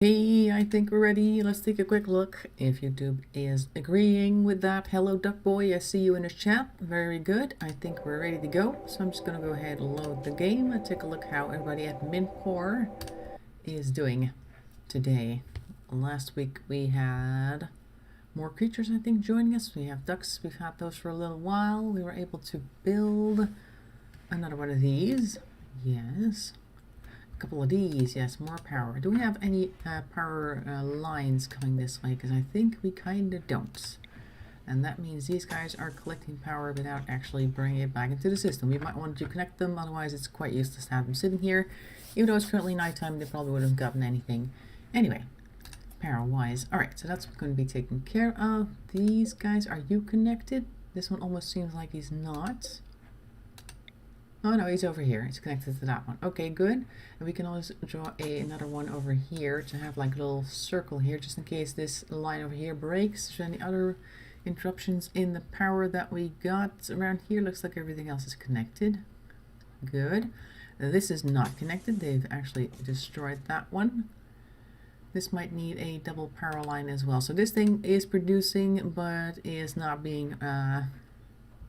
Hey, I think we're ready. Let's take a quick look. If YouTube is agreeing with that, hello Duck Boy, I see you in the chat. Very good. I think we're ready to go. So I'm just gonna go ahead and load the game and take a look how everybody at Minpor is doing today. Last week we had more creatures, I think, joining us. We have ducks. We've had those for a little while. We were able to build another one of these. Yes. Couple of these, yes, more power. Do we have any power lines coming this way? Because I think we kind of don't. And that means these guys are collecting power without actually bringing it back into the system. We might want to connect them, otherwise it's quite useless to have them sitting here. Even though it's currently nighttime, they probably wouldn't have gotten anything. Anyway, power-wise. Alright, so that's going to be taken care of. These guys, are you connected? This one almost seems like he's not. Oh no, he's over here. It's connected to that one. Okay, good. And we can always draw another one over here to have like a little circle here, just in case this line over here breaks. Is there any other interruptions in the power that we got around here? Looks like everything else is connected. Good. This is not connected. They've actually destroyed that one. This might need a double power line as well. So this thing is producing, but is not being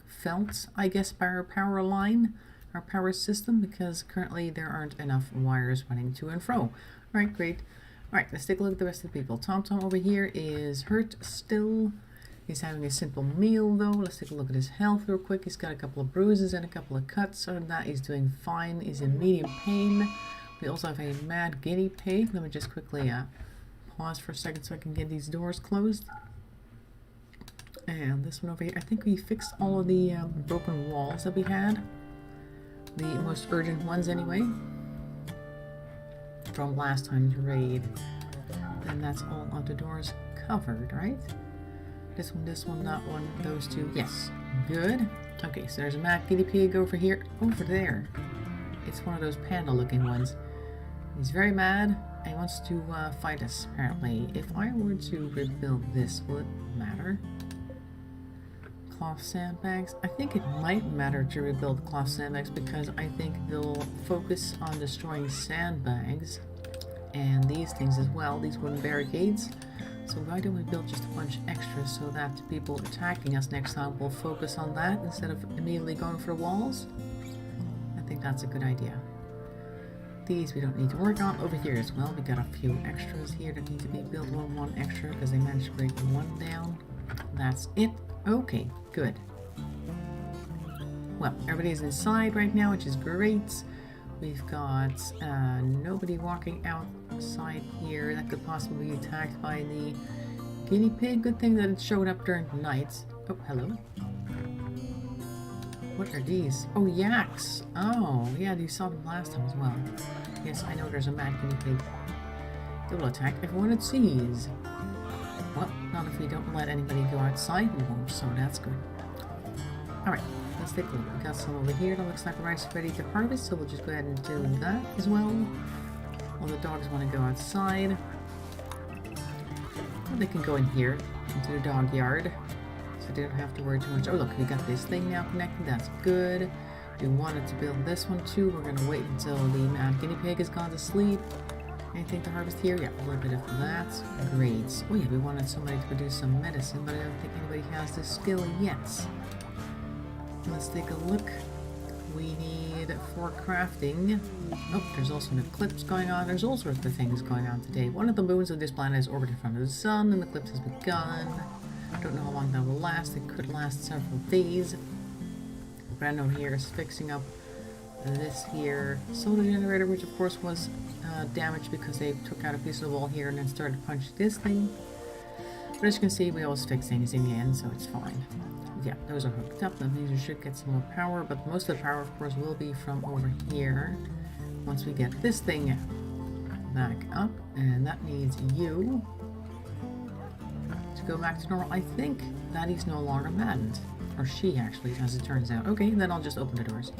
felt, I guess, by our power line. Our power system, because currently there aren't enough wires running to and fro. Alright, great. Alright, let's take a look at the rest of the people. TomTom over here is hurt still. He's having a simple meal though. Let's take a look at his health real quick. He's got a couple of bruises and a couple of cuts. Other than that, he's doing fine. He's in medium pain. We also have a mad guinea pig. Let me just quickly pause for a second so I can get these doors closed. And this one over here, I think we fixed all of the broken walls that we had. The most urgent ones anyway, from last time's raid. And that's all of the doors covered, right? This one, that one, those two, yes, good. Okay, so there's a mad guinea pig over here, over there. It's one of those panda looking ones. He's very mad and he wants to fight us, apparently. If I were to rebuild this, will it matter? Cloth sandbags. I think it might matter to rebuild cloth sandbags because I think they'll focus on destroying sandbags and these things as well, these wooden barricades. So why don't we build just a bunch extra so that people attacking us next time will focus on that instead of immediately going for the walls? I think that's a good idea. These we don't need to work on. Over here as well, we got a few extras here that need to be built one extra because they managed to break one down. That's it. Okay, good. Well, everybody's inside right now, which is great. We've got nobody walking outside here that could possibly be attacked by the guinea pig. Good thing that it showed up during the night. Oh, hello. What are these? Oh, yaks. Oh, yeah, you saw them last time as well. Yes, I know there's a mad guinea pig. They will attack everyone it sees. Well, not if we don't let anybody go outside, we won't, so that's good. Alright, let's take a look. We got some over here that looks like rice ready to harvest, so we'll just go ahead and do that as well. All the dogs want to go outside. Well, they can go in here, into the dog yard, so they don't have to worry too much. Oh look, we got this thing now connected, that's good. We wanted to build this one too. We're going to wait until the mad guinea pig has gone to sleep. Anything to harvest here? Yeah, a little bit of that. Great. Oh yeah, we wanted somebody to produce some medicine, but I don't think anybody has this skill yet. Let's take a look. We need for crafting. Oh, there's also an eclipse going on. There's all sorts of things going on today. One of the moons of this planet is orbiting in front of the sun, and the eclipse has begun. I don't know how long that will last. It could last several days. Brando here is fixing up this here solar generator, which of course was damaged because they took out a piece of the wall here and then started punching this thing. But as you can see, we always fix things in the end, so it's fine. Yeah, those are hooked up. That means we should get some more power, but most of the power, of course, will be from over here once we get this thing back up. And that needs you to go back to normal. I think that he's no longer maddened. Or she, actually, as it turns out. Okay, then I'll just open the doors.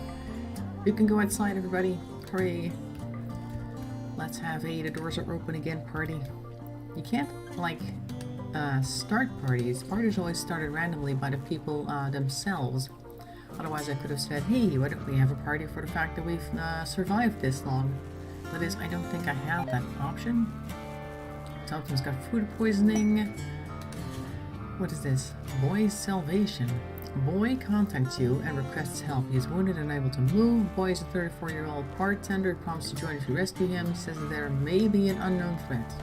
You can go outside, everybody. Hooray. Let's have the doors are open again party. You can't, like, start parties. Parties always started randomly by the people themselves. Otherwise I could have said, hey, why don't we have a party for the fact that we've survived this long. That is, I don't think I have that option. Tom's got food poisoning. What is this? Boy's salvation. Boy contacts you and requests help. He is wounded and unable to move. Boy is a 34-year-old bartender. Promises to join if you rescue him. He says that there may be an unknown threat.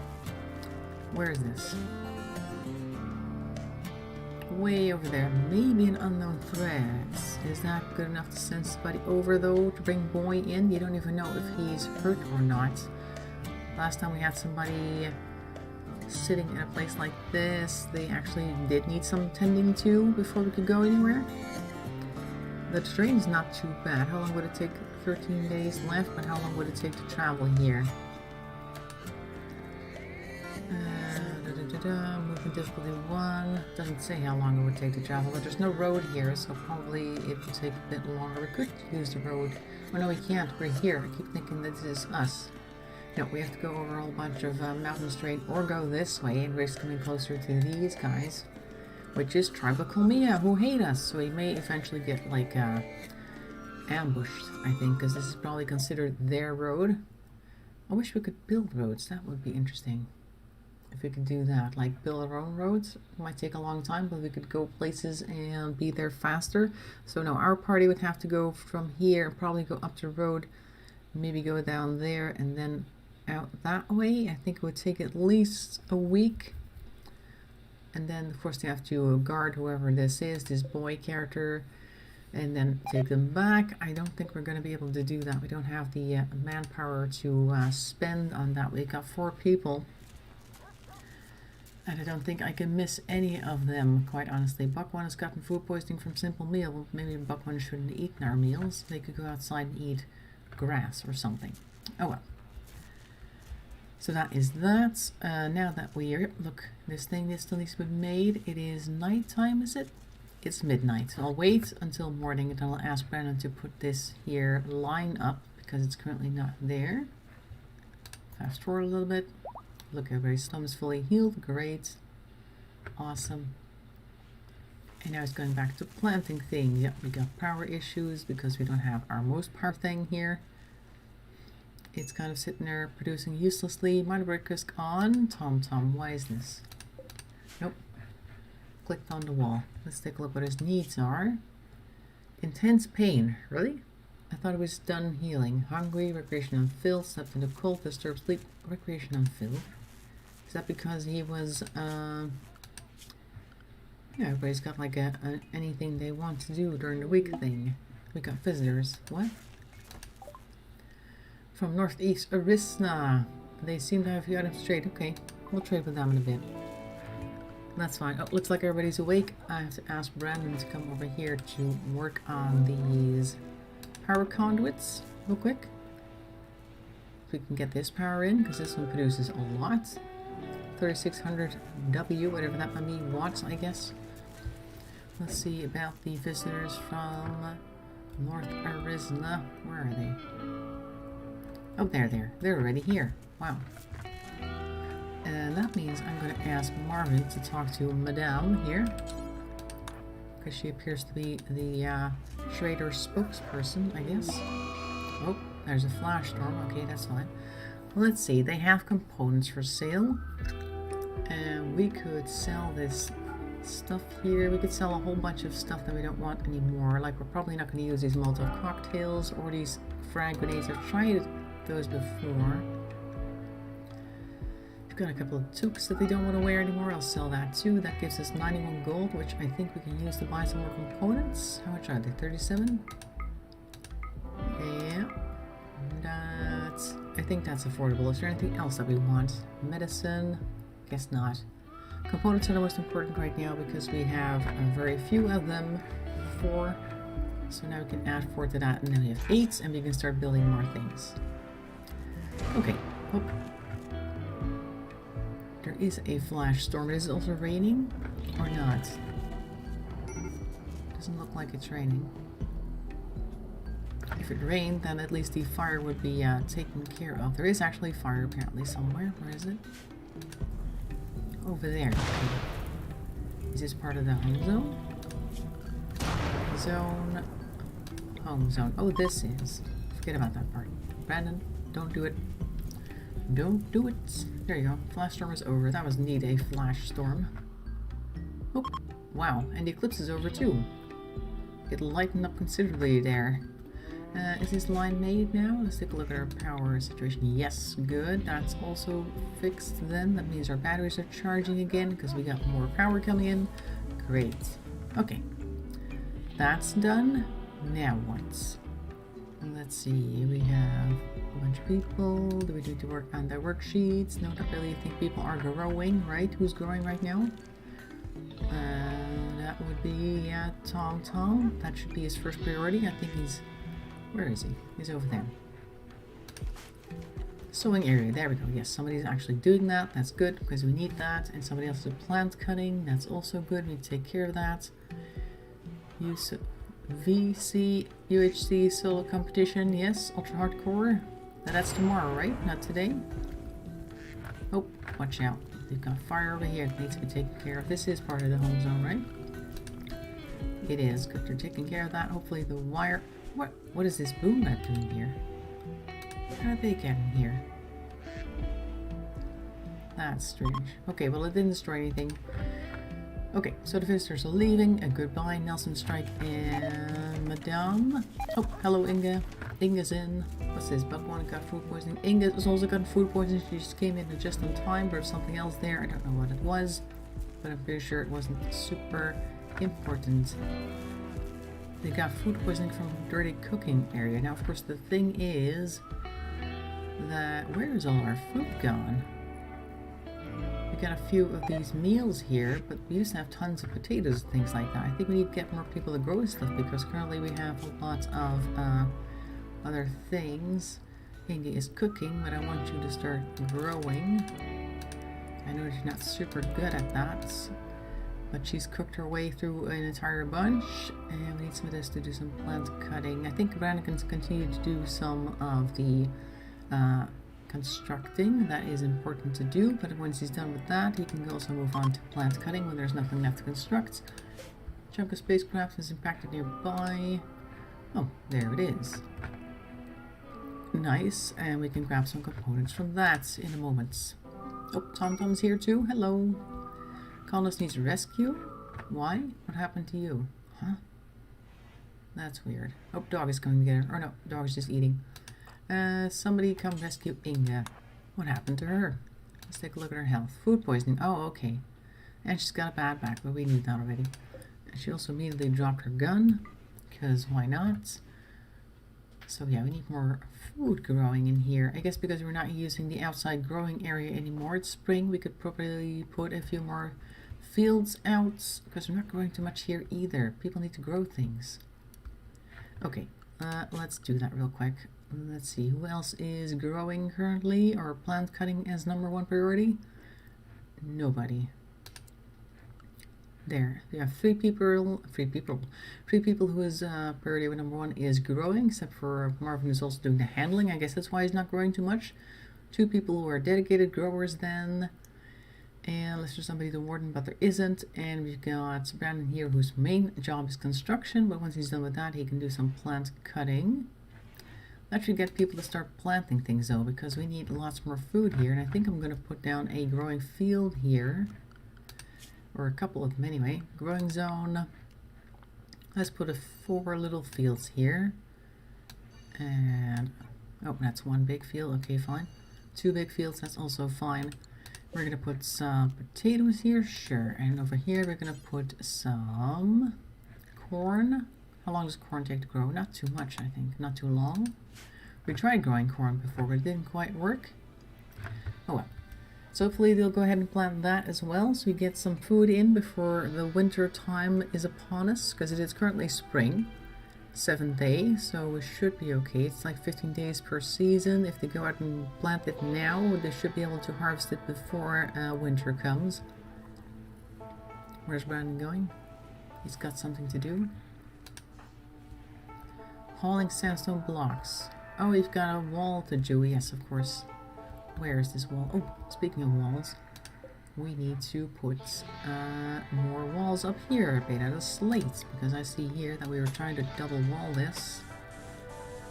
Where is this? Way over there. Maybe an unknown threat. Is that good enough to send somebody over though to bring Boy in? You don't even know if he's hurt or not. Last time we had somebody sitting in a place like this, they actually did need some tending to before we could go anywhere. The train's not too bad. How long would it take? 13 days left, but how long would it take to travel here? Movement difficulty 1. Doesn't say how long it would take to travel, but there's no road here, so probably it would take a bit longer. We could use the road. Oh no, we can't. We're here. I keep thinking that this is us. No, we have to go over a whole bunch of mountain terrain or go this way and risk coming closer to these guys, which is Tribe of Colmea, who hate us, so we may eventually get like ambushed, I think, because this is probably considered their road. I wish we could build roads. That would be interesting. If we could do that, like build our own roads. It might take a long time, but we could go places and be there faster. So no, our party would have to go from here and probably go up the road, maybe go down there and then out that way. I think it would take at least a week. And then of course they have to guard whoever this is, this Boy character, and then take them back. I don't think we're going to be able to do that. We don't have the manpower to spend on that. We got 4 people. And I don't think I can miss any of them, quite honestly. Buck 1 has gotten food poisoning from simple meal. Well, maybe Buck 1 shouldn't eat our meals. They could go outside and eat grass or something. Oh well. So that is that. Now that we are... Look, this thing still needs to be made. It is nighttime, is it? It's midnight. So I'll wait until morning and then I'll ask Brandon to put this here line up because it's currently not there. Fast forward a little bit. Look, everybody's stomach is fully healed. Great. Awesome. And now it's going back to planting things. Yep, we got power issues because we don't have our most power thing here. It's kind of sitting there producing uselessly. Minor break risk on. Tom, why is this? Nope. Clicked on the wall. Let's take a look what his needs are. Intense pain. Really? I thought it was done healing. Hungry, recreation unfilled, slept in the cold, disturbed sleep, recreation unfilled. Is that because he was, yeah, everybody's got like anything they want to do during the week thing. We got visitors. What? From Northeast Arisna. They seem to have a few items to trade. Okay, we'll trade with them in a bit. That's fine. Oh, looks like everybody's awake. I have to ask Brandon to come over here to work on these power conduits real quick. If we can get this power in, because this one produces a lot. 3600 W, whatever that might mean, watts, I guess. Let's see about the visitors from North Arizona. Where are they? Oh, they're already here. Wow. And that means I'm going to ask Marvin to talk to Madame here, because she appears to be the Schrader spokesperson, I guess. Oh, there's a flash storm. Okay, that's fine. Let's see. They have components for sale. And we could sell this stuff here. We could sell a whole bunch of stuff that we don't want anymore. Like, we're probably not going to use these Molotov cocktails or these frag grenades. I've tried those before. We've got a couple of toques that they don't want to wear anymore. I'll sell that too. That gives us 91 gold, which I think we can use to buy some more components. How much are they? 37? Yeah. I think that's affordable. Is there anything else that we want? Medicine? Guess not. Components are the most important right now because we have very few of them. 4. So now we can add 4 to that, and then we have 8, and we can start building more things. Okay. Oh. There is a flash storm. Is it also raining or not? Doesn't look like it's raining. If it rained, then at least the fire would be taken care of. There is actually fire apparently somewhere. Where is it? Over there. Okay. Is this part of the home zone? Zone. Home zone. Oh, this is. Forget about that part. Brandon, don't do it. Don't do it. There you go. Flash storm is over. That was indeed a flash storm. Oh, wow. And the eclipse is over too. It lightened up considerably there. Is this line made now? Let's take a look at our power situation. Yes, good. That's also fixed then. That means our batteries are charging again because we got more power coming in. Great. Okay. That's done. Now what? Let's see. We have a bunch of people. Do we need to work on their worksheets? No, not really. I think people are growing, right? Who's growing right now? That would be, yeah, Tom. That should be his first priority. I think he's... Where is he? He's over there. Sowing area. There we go. Yes, somebody's actually doing that. That's good because we need that. And somebody else is plant cutting. That's also good. We need to take care of that. Use VC, UHC solo competition. Yes, ultra hardcore. Now that's tomorrow, right? Not today. Oh, watch out. They've got fire over here that needs to be taken care of. This is part of the home zone, right? It is. Good. They're taking care of that. Hopefully the wire... What is this boom bat doing here? How did they get in here? That's strange. Okay, well it didn't destroy anything. Okay, so the visitors are leaving. Goodbye, Nelson Strike and Madame. Oh, hello Inga. Inga's in. What's this? Bugwan got food poisoning. Inga has also gotten food poisoning. She just came in just in time. There's something else there. I don't know what it was, but I'm pretty sure it wasn't super important. They got food poisoning from dirty cooking area. Now, of course, the thing is that where is all our food gone? We got a few of these meals here, but we used to have tons of potatoes and things like that. I think we need to get more people to grow stuff because currently we have a lot of other things. Indy is cooking, but I want you to start growing. I know you're not super good at that, but she's cooked her way through an entire bunch, and we need some of this to do some plant cutting. I think Brandon can continue to do some of the constructing. That is important to do, but once he's done with that, he can also move on to plant cutting when there's nothing left to construct. Chunk of spacecraft is impacted nearby. Oh, there it is. Nice, and we can grab some components from that in a moment. Oh, TomTom's here too. Hello. Colonist needs rescue? Why? What happened to you? Huh? That's weird. Oh, dog is coming to get her. Or no, dog is just eating. Somebody come rescue Inga. What happened to her? Let's take a look at her health. Food poisoning. Oh, okay. And she's got a bad back, but we need that already. And she also immediately dropped her gun, because why not? So yeah, we need more food growing in here. I guess because we're not using the outside growing area anymore. It's spring. We could probably put a few more fields out, because we're not growing too much here either. People need to grow things. Okay, let's do that real quick. Let's see, who else is growing currently or plant cutting as #1 priority? Nobody. There, we have three people who is priority #1 is growing, except for Marvin, who's also doing the handling. I guess that's why he's not growing too much. 2 people who are dedicated growers then. And unless there's somebody the warden, but there isn't. And we've got Brandon here, whose main job is construction, but once he's done with that, he can do some plant cutting. That should get people to start planting things though, because we need lots more food here. And I think I'm going to put down a growing field here, or a couple of them anyway. Growing zone. Let's put 4 little fields here. And oh, that's 1 big field. Okay, fine. 2 big fields. That's also fine. We're going to put some potatoes here, sure. And over here we're going to put some corn. How long does corn take to grow? Not too much, I think. Not too long. We tried growing corn before, but it didn't quite work. Oh well. So hopefully they'll go ahead and plant that as well, so we get some food in before the winter time is upon us, because it is currently spring. 7th day, so we should be okay. It's like 15 days per season. If they go out and plant it now, they should be able to harvest it before winter comes. Where's Brandon going? He's got something to do. Hauling sandstone blocks. Oh, we've got a wall to do. Yes, of course. Where is this wall? Oh, speaking of walls, we need to put more walls up here made out of slate, because I see here that we were trying to double wall this.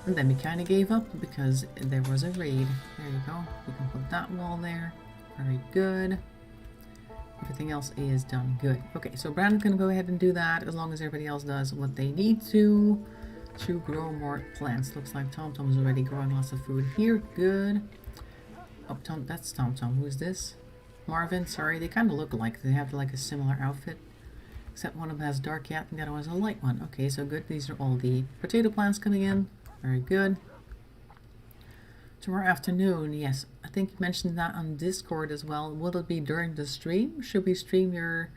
And then we kind of gave up because there was a raid. There you go. We can put that wall there. Very good. Everything else is done. Good. Okay, so Brandon's going to go ahead and do that as long as everybody else does what they need to grow more plants. Looks like TomTom is already growing lots of food here. Good. Oh, that's TomTom. Who is this? Marvin. Sorry, they kind of look alike. They have like a similar outfit. Except one of them has dark cat and the other one has a light one. Okay, so good. These are all the potato plants coming in. Very good. Tomorrow afternoon, yes. I think you mentioned that on Discord as well. Will it be during the stream? Should we stream your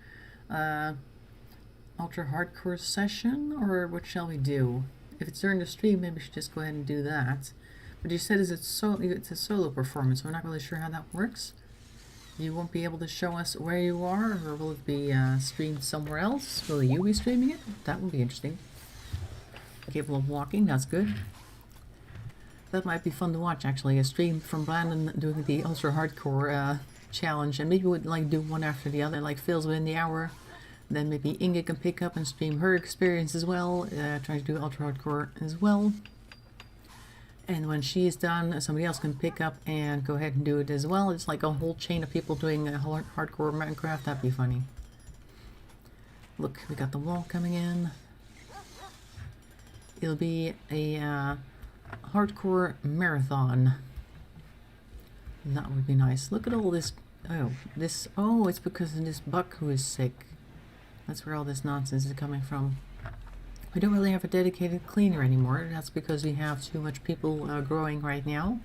ultra hardcore session, or what shall we do? If it's during the stream, maybe we should just go ahead and do that. But you said it's a solo performance. We're not really sure how that works. You won't be able to show us where you are, or will it be streamed somewhere else? Will you be streaming it? That would be interesting. Capable of walking, that's good. That might be fun to watch, actually. A stream from Brandon doing the ultra hardcore challenge, and maybe we'd like do one after the other, like Phil's within the hour. Then maybe Inge can pick up and stream her experience as well, try to do ultra hardcore as well. And when she is done, somebody else can pick up and go ahead and do it as well. It's like a whole chain of people doing a hardcore Minecraft. That'd be funny. Look, we got the wall coming in. It'll be a hardcore marathon. That would be nice. Look at all this. Oh, it's because of this buck who is sick. That's where all this nonsense is coming from. We don't really have a dedicated cleaner anymore. That's because we have too much people growing right now.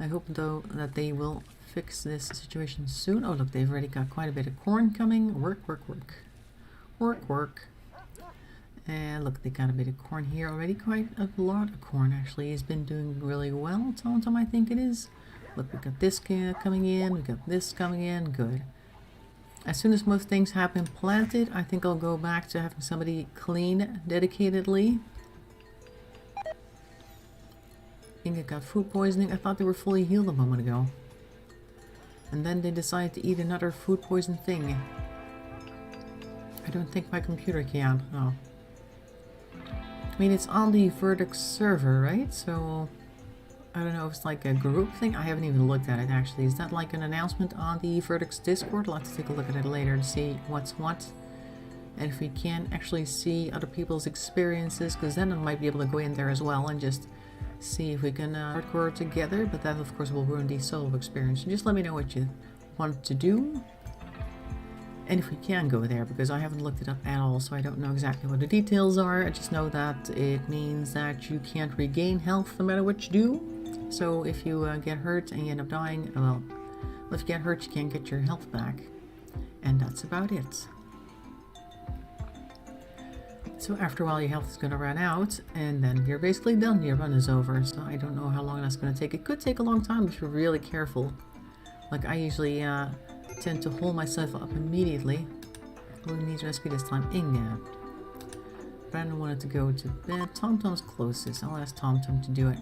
I hope, though, that they will fix this situation soon. Oh, look, they've already got quite a bit of corn coming. Work, work, work. Work, work. And look, they got a bit of corn here already. Quite a lot of corn, actually. He's been doing really well. TomTom, I think it is. Look, we got this coming in. We got this coming in. Good. As soon as most things have been planted, I think I'll go back to having somebody clean dedicatedly. Inge got food poisoning. I thought they were fully healed a moment ago. And then they decided to eat another food poison thing. I don't think my computer can. Oh. I mean, it's on the Vertex server, right? So, I don't know if it's like a group thing. I haven't even looked at it, actually. Is that like an announcement on the Vertex Discord? I'll have to take a look at it later and see what's what. And if we can actually see other people's experiences, because then I might be able to go in there as well and just see if we can hardcore together. But that, of course, will ruin the solo experience. So just let me know what you want to do. And if we can go there, because I haven't looked it up at all, so I don't know exactly what the details are. I just know that it means that you can't regain health no matter what you do. So if you get hurt and you end up dying, well, if you get hurt, you can't get your health back. And that's about it. So after a while, your health is going to run out, and then you're basically done. Your run is over. So I don't know how long that's going to take. It could take a long time if you're really careful. Like I usually tend to hold myself up immediately. Who needs rescue this time? Inge. Brandon wanted to go to bed. TomTom's closest. I'll ask TomTom to do it.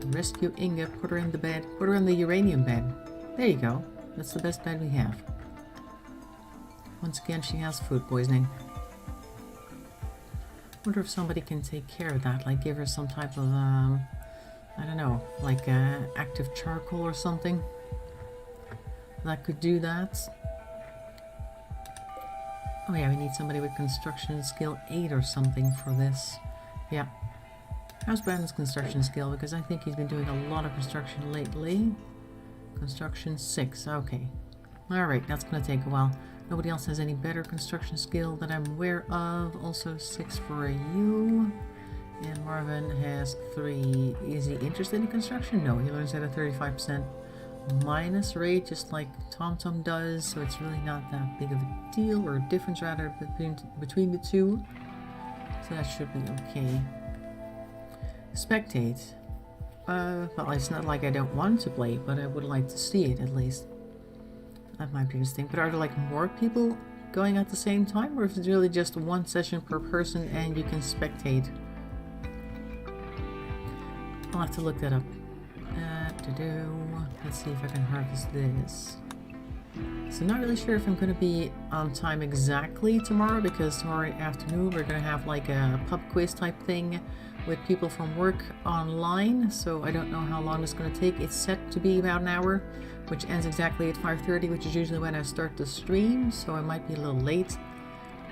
Rescue Inge, put her in the bed. Put her in the uranium bed. There you go. That's the best bed we have. Once again, she has food poisoning. Wonder if somebody can take care of that. Like give her some type of, I don't know, like active charcoal or something. That could do that. Oh yeah, we need somebody with construction skill 8 or something for this. Yeah. How's Brandon's construction skill? Because I think he's been doing a lot of construction lately. Construction 6, okay. Alright, that's going to take a while. Nobody else has any better construction skill that I'm aware of. Also 6 for you. And Marvin has 3. Is he interested in construction? No, he learns at a 35% minus rate, just like TomTom does, so it's really not that big of a deal, or a difference rather between the two. So that should be okay. Spectate. Well, it's not like I don't want to play, but I would like to see it at least. That might be interesting. But are there like more people going at the same time, or if it's really just one session per person and you can spectate? I'll have to look that up. Let's see if I can harvest this. So not really sure if I'm going to be on time exactly tomorrow, because tomorrow afternoon we're going to have like a pub quiz type thing with people from work online. So I don't know how long it's going to take. It's set to be about an hour, which ends exactly at 5:30, which is usually when I start the stream. So I might be a little late,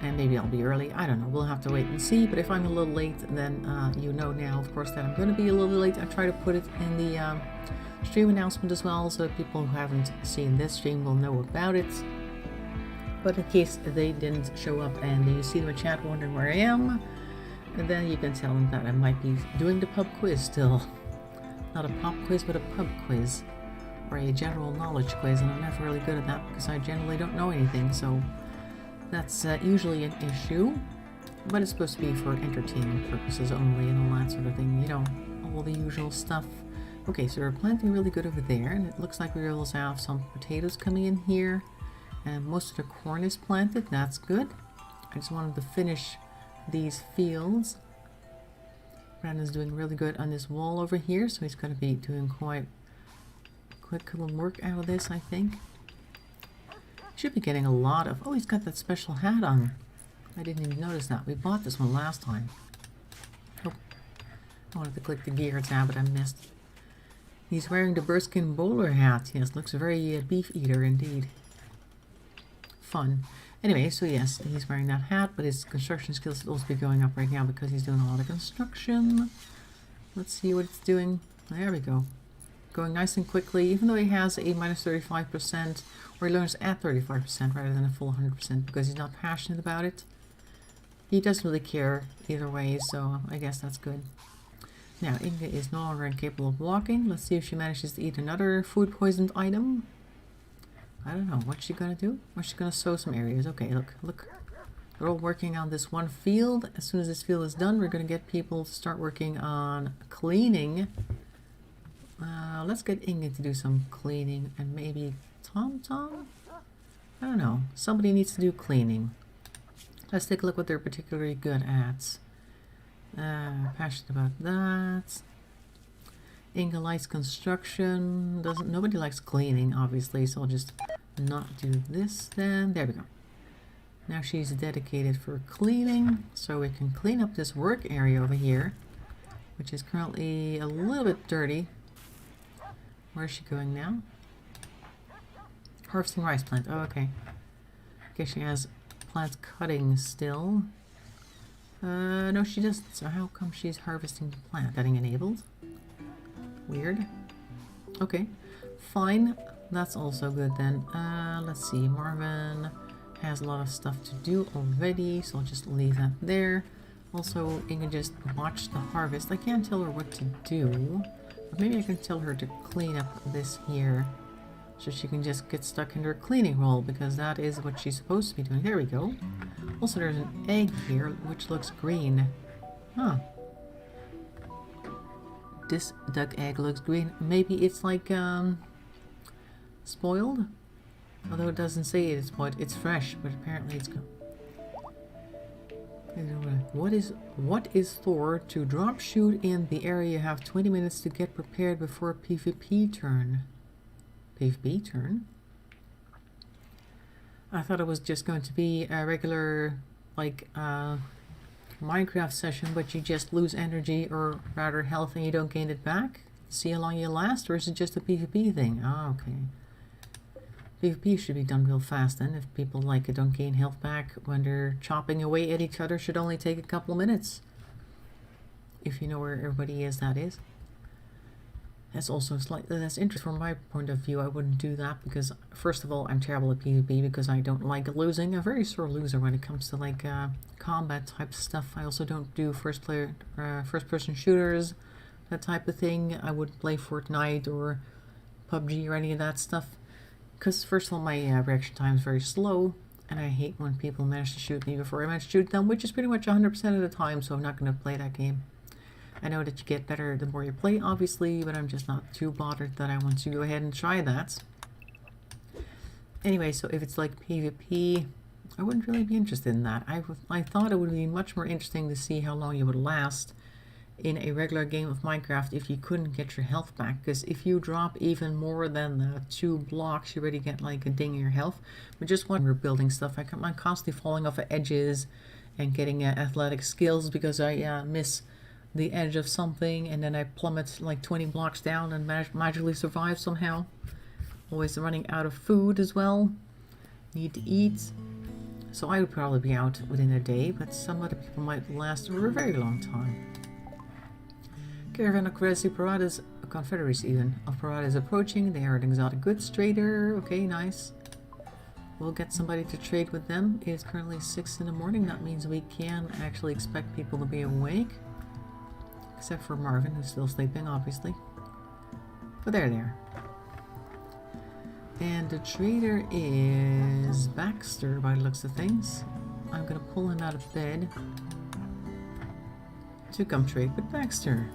and maybe I'll be early. I don't know. We'll have to wait and see. But if I'm a little late, then you know now, of course, that I'm going to be a little late. I try to put it in the stream announcement as well, so people who haven't seen this stream will know about it. But in case they didn't show up and you see them in chat wondering where I am, and then you can tell them that I might be doing the pub quiz still. Not a pop quiz, but a pub quiz, or a general knowledge quiz, and I'm never really good at that because I generally don't know anything, so that's usually an issue. But it's supposed to be for entertainment purposes only and all that sort of thing, you know, all the usual stuff. Okay, so we're planting really good over there, and it looks like we also have some potatoes coming in here, and most of the corn is planted. That's good. I just wanted to finish these fields. Brandon's doing really good on this wall over here, so he's going to be doing quite quick little work out of this, I think. Should be getting a lot of... Oh, he's got that special hat on. I didn't even notice that. We bought this one last time. Oh, I wanted to click the gear tab, but I missed. He's wearing the Burskin bowler hat. Yes, looks very beef eater indeed. Fun. Anyway, so yes, he's wearing that hat, but his construction skills will also be going up right now because he's doing a lot of construction. Let's see what it's doing. There we go. Going nice and quickly, even though he has a minus 35%, or he learns at 35% rather than a full 100% because he's not passionate about it. He doesn't really care either way, so I guess that's good. Now, Inga is no longer incapable of walking. Let's see if she manages to eat another food poisoned item. I don't know. What's she gonna do? Or she's gonna sow some areas. Okay, look. We're all working on this one field. As soon as this field is done, we're gonna get people to start working on cleaning. Let's get Inga to do some cleaning, and maybe Tom? I don't know. Somebody needs to do cleaning. Let's take a look what they're particularly good at. Passionate about that. Inga likes construction. Nobody likes cleaning, obviously, so I'll just not do this then. There we go. Now she's dedicated for cleaning, so we can clean up this work area over here, which is currently a little bit dirty. Where's she going now? Harvesting rice plant. Oh, okay. I guess she has plant cutting still. No, she doesn't. So how come she's harvesting the plant? Getting enabled? Weird. Okay, fine. That's also good then. Let's see. Marvin has a lot of stuff to do already, so I'll just leave that there. Also, you can just watch the harvest. I can't tell her what to do, but maybe I can tell her to clean up this here, so she can just get stuck in her cleaning role, because that is what she's supposed to be doing. There we go. Also, there's an egg here, which looks green. Huh. This duck egg looks green. Maybe it's like, spoiled? Although it doesn't say it's spoiled. It's fresh, but apparently it's... What is Thor to drop shoot in the area? You have 20 minutes to get prepared before PvP turn. PvP turn? I thought it was just going to be a regular, like, Minecraft session, but you just lose energy, or rather health, and you don't gain it back. See how long you last, or is it just a PvP thing? Ah, okay. PvP should be done real fast then. If people like it don't gain health back when they're chopping away at each other, should only take a couple of minutes. If you know where everybody is, that is. That's also slightly less interesting from my point of view. I wouldn't do that because, first of all, I'm terrible at PvP because I don't like losing. I'm a very sore loser when it comes to like combat type stuff. I also don't do first person shooters, that type of thing. I wouldn't play Fortnite or PUBG or any of that stuff because, first of all, my reaction time is very slow, and I hate when people manage to shoot me before I manage to shoot them, which is pretty much 100% of the time. So I'm not going to play that game. I know that you get better the more you play, obviously, but I'm just not too bothered that I want to go ahead and try that. Anyway, so if it's like PvP, I wouldn't really be interested in that. I thought it would be much more interesting to see how long you would last in a regular game of Minecraft if you couldn't get your health back, because if you drop even more than 2 blocks, you already get like a ding in your health. But just when we're building stuff, I'm constantly falling off of edges and getting athletic skills because I miss the edge of something and then I plummet like 20 blocks down and magically survive somehow. Always running out of food as well. Need to eat. So I would probably be out within a day, but some other people might last for a very long time. Caravan of Parades, Confederacy even, of Parades approaching. They are an exotic goods trader. Okay, nice. We'll get somebody to trade with them. It is currently 6 in the morning. That means we can actually expect people to be awake. Except for Marvin, who's still sleeping, obviously. But they're there. And the trader is Baxter by the looks of things. I'm gonna pull him out of bed to come trade with Baxter.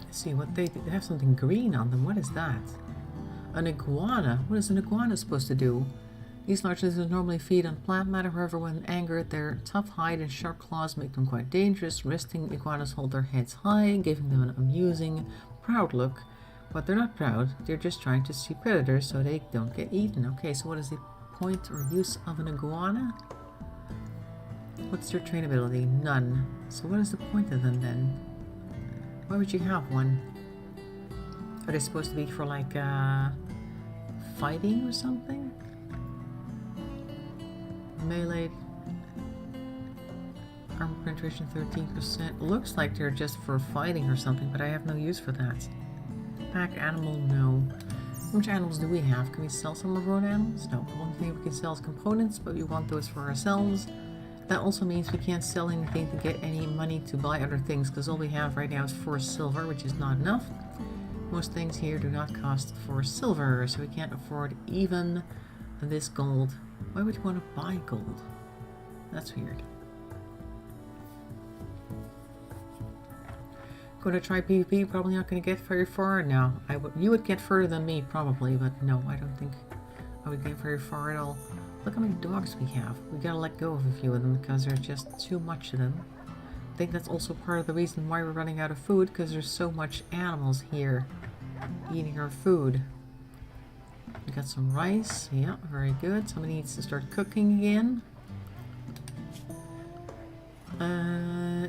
Let's see what they have something green on them. What is that? An iguana. What is an iguana supposed to do? These large lizards normally feed on plant matter, however, when angered, their tough hide and sharp claws make them quite dangerous. Resting iguanas hold their heads high, giving them an amusing, proud look. But they're not proud, they're just trying to see predators so they don't get eaten. Okay, so what is the point or use of an iguana? What's their trainability? None. So what is the point of them then? Why would you have one? Are they supposed to be for like fighting or something? Melee armor penetration 13%. Looks like they're just for fighting or something, but I have no use for that. Pack animal, no. How much animals do we have? Can we sell some of our own animals? No. The only thing we can sell is components, but we want those for ourselves. That also means we can't sell anything to get any money to buy other things, because all we have right now is 4 silver, which is not enough. Most things here do not cost 4 silver, so we can't afford even this gold. Why would you want to buy gold? That's weird. Going to try PvP, probably not going to get very far now. You would get further than me, probably, but no, I don't think I would get very far at all. Look how many dogs we have. We gotta let go of a few of them because there's just too much of them. I think that's also part of the reason why we're running out of food, because there's so much animals here eating our food. We got some rice. Yeah, very good. Somebody needs to start cooking again.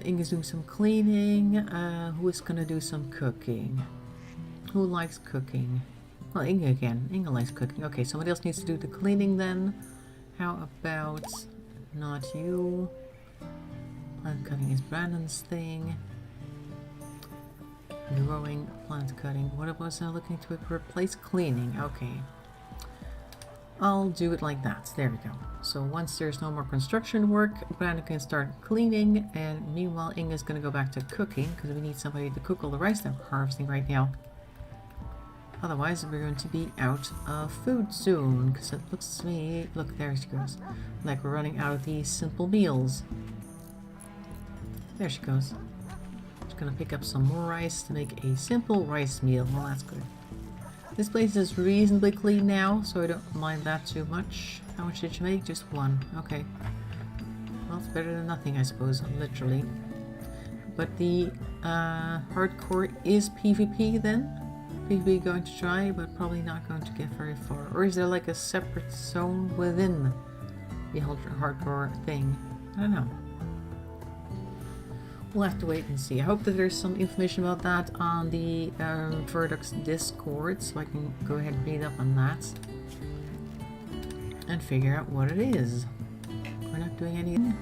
Inge's doing some cleaning. Who is gonna do some cooking? Who likes cooking? Well, Inge again. Inge likes cooking. Okay, somebody else needs to do the cleaning then. How about not you? Plant cutting is Brandon's thing. Growing, plant cutting. What was I looking to replace? Cleaning. Okay. I'll do it like that. There we go. So once there's no more construction work, Brandon can start cleaning, and meanwhile Inge is going to go back to cooking because we need somebody to cook all the rice that we're harvesting right now. Otherwise, we're going to be out of food soon, because it looks to me, look, there she goes, like we're running out of these simple meals. There she goes. Just gonna pick up some more rice to make a simple rice meal. Well, that's good. This place is reasonably clean now, so I don't mind that too much. How much did you make? Just 1. Okay. Well, it's better than nothing, I suppose, literally. But the hardcore is PvP then? PvP going to try, but probably not going to get very far. Or is there like a separate zone within the hardcore thing? I don't know. We'll have to wait and see. I hope that there's some information about that on the Verdux Discord, so I can go ahead and read up on that and figure out what it is. We're not doing anything.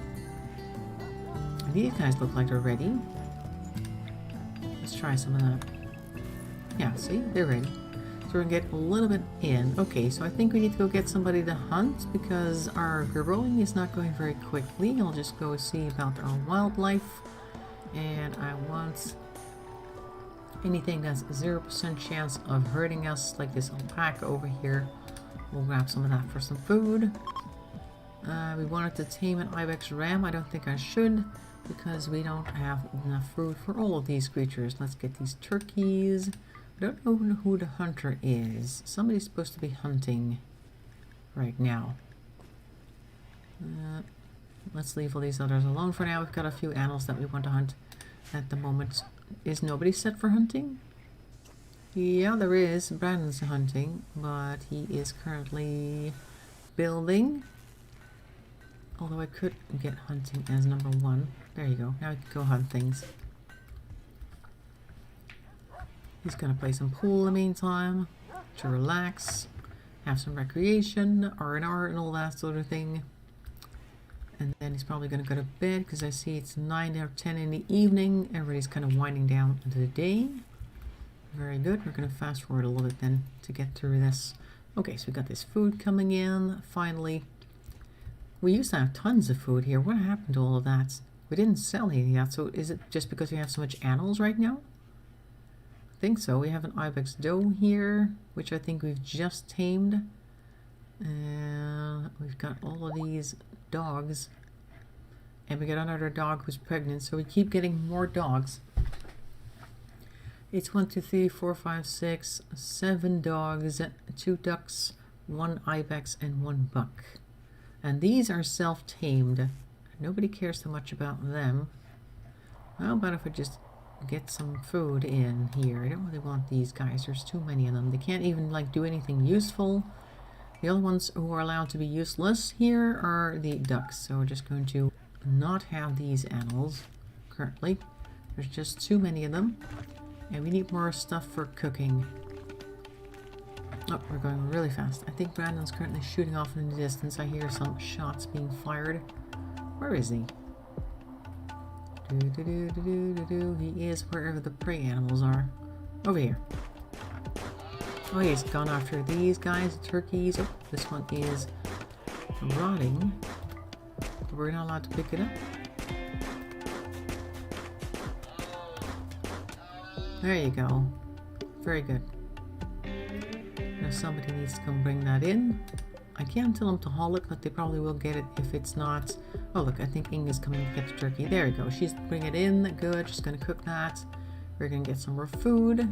These guys look like they're ready. Let's try some of that. Yeah, see? They're ready. So we're gonna get a little bit in. Okay, so I think we need to go get somebody to hunt because our growing is not going very quickly. I'll just go see about our wildlife. And I want anything that's 0% chance of hurting us, like this alpaca over here. We'll grab some of that for some food. We wanted to tame an ibex ram. I don't think I should, because we don't have enough food for all of these creatures. Let's get these turkeys. I don't know who the hunter is. Somebody's supposed to be hunting right now. Let's leave all these others alone for now. We've got a few animals that we want to hunt at the moment. Is nobody set for hunting? Yeah, there is. Brandon's hunting, but he is currently building. Although I could get hunting as number 1. There you go. Now we can go hunt things. He's gonna play some pool in the meantime to relax, have some recreation, R&R and all that sort of thing. And then he's probably gonna go to bed because I see it's 9 or 10 in the evening. Everybody's kind of winding down into the day. Very good. We're gonna fast forward a little bit then to get through this. Okay, so we got this food coming in finally. We used to have tons of food here. What happened to all of that? We didn't sell any of that, so is it just because we have so much animals right now? I think so. We have an ibex doe here, which I think we've just tamed. And we've got all of these dogs. And we got another dog who's pregnant, so we keep getting more dogs. It's 1, 2, 3, 4, 5, 6, 7 dogs, 2 ducks, 1 ibex, and 1 buck. And these are self-tamed. Nobody cares so much about them. How about if I just get some food in here? I don't really want these guys. There's too many of them. They can't even like do anything useful. The only ones who are allowed to be useless here are the ducks. So we're just going to not have these animals currently. There's just too many of them. And we need more stuff for cooking. Oh, we're going really fast. I think Brandon's currently shooting off in the distance. I hear some shots being fired. Where is he? He is wherever the prey animals are. Over here. Oh, he's gone after these guys, the turkeys. Oh, this one is rotting. We're not allowed to pick it up. There you go. Very good. Now somebody needs to come bring that in. I can't tell them to haul it, but they probably will get it if it's not. Oh look, I think Inga's coming to get the turkey. There we go. She's bringing it in. Good. She's going to cook that. We're going to get some more food.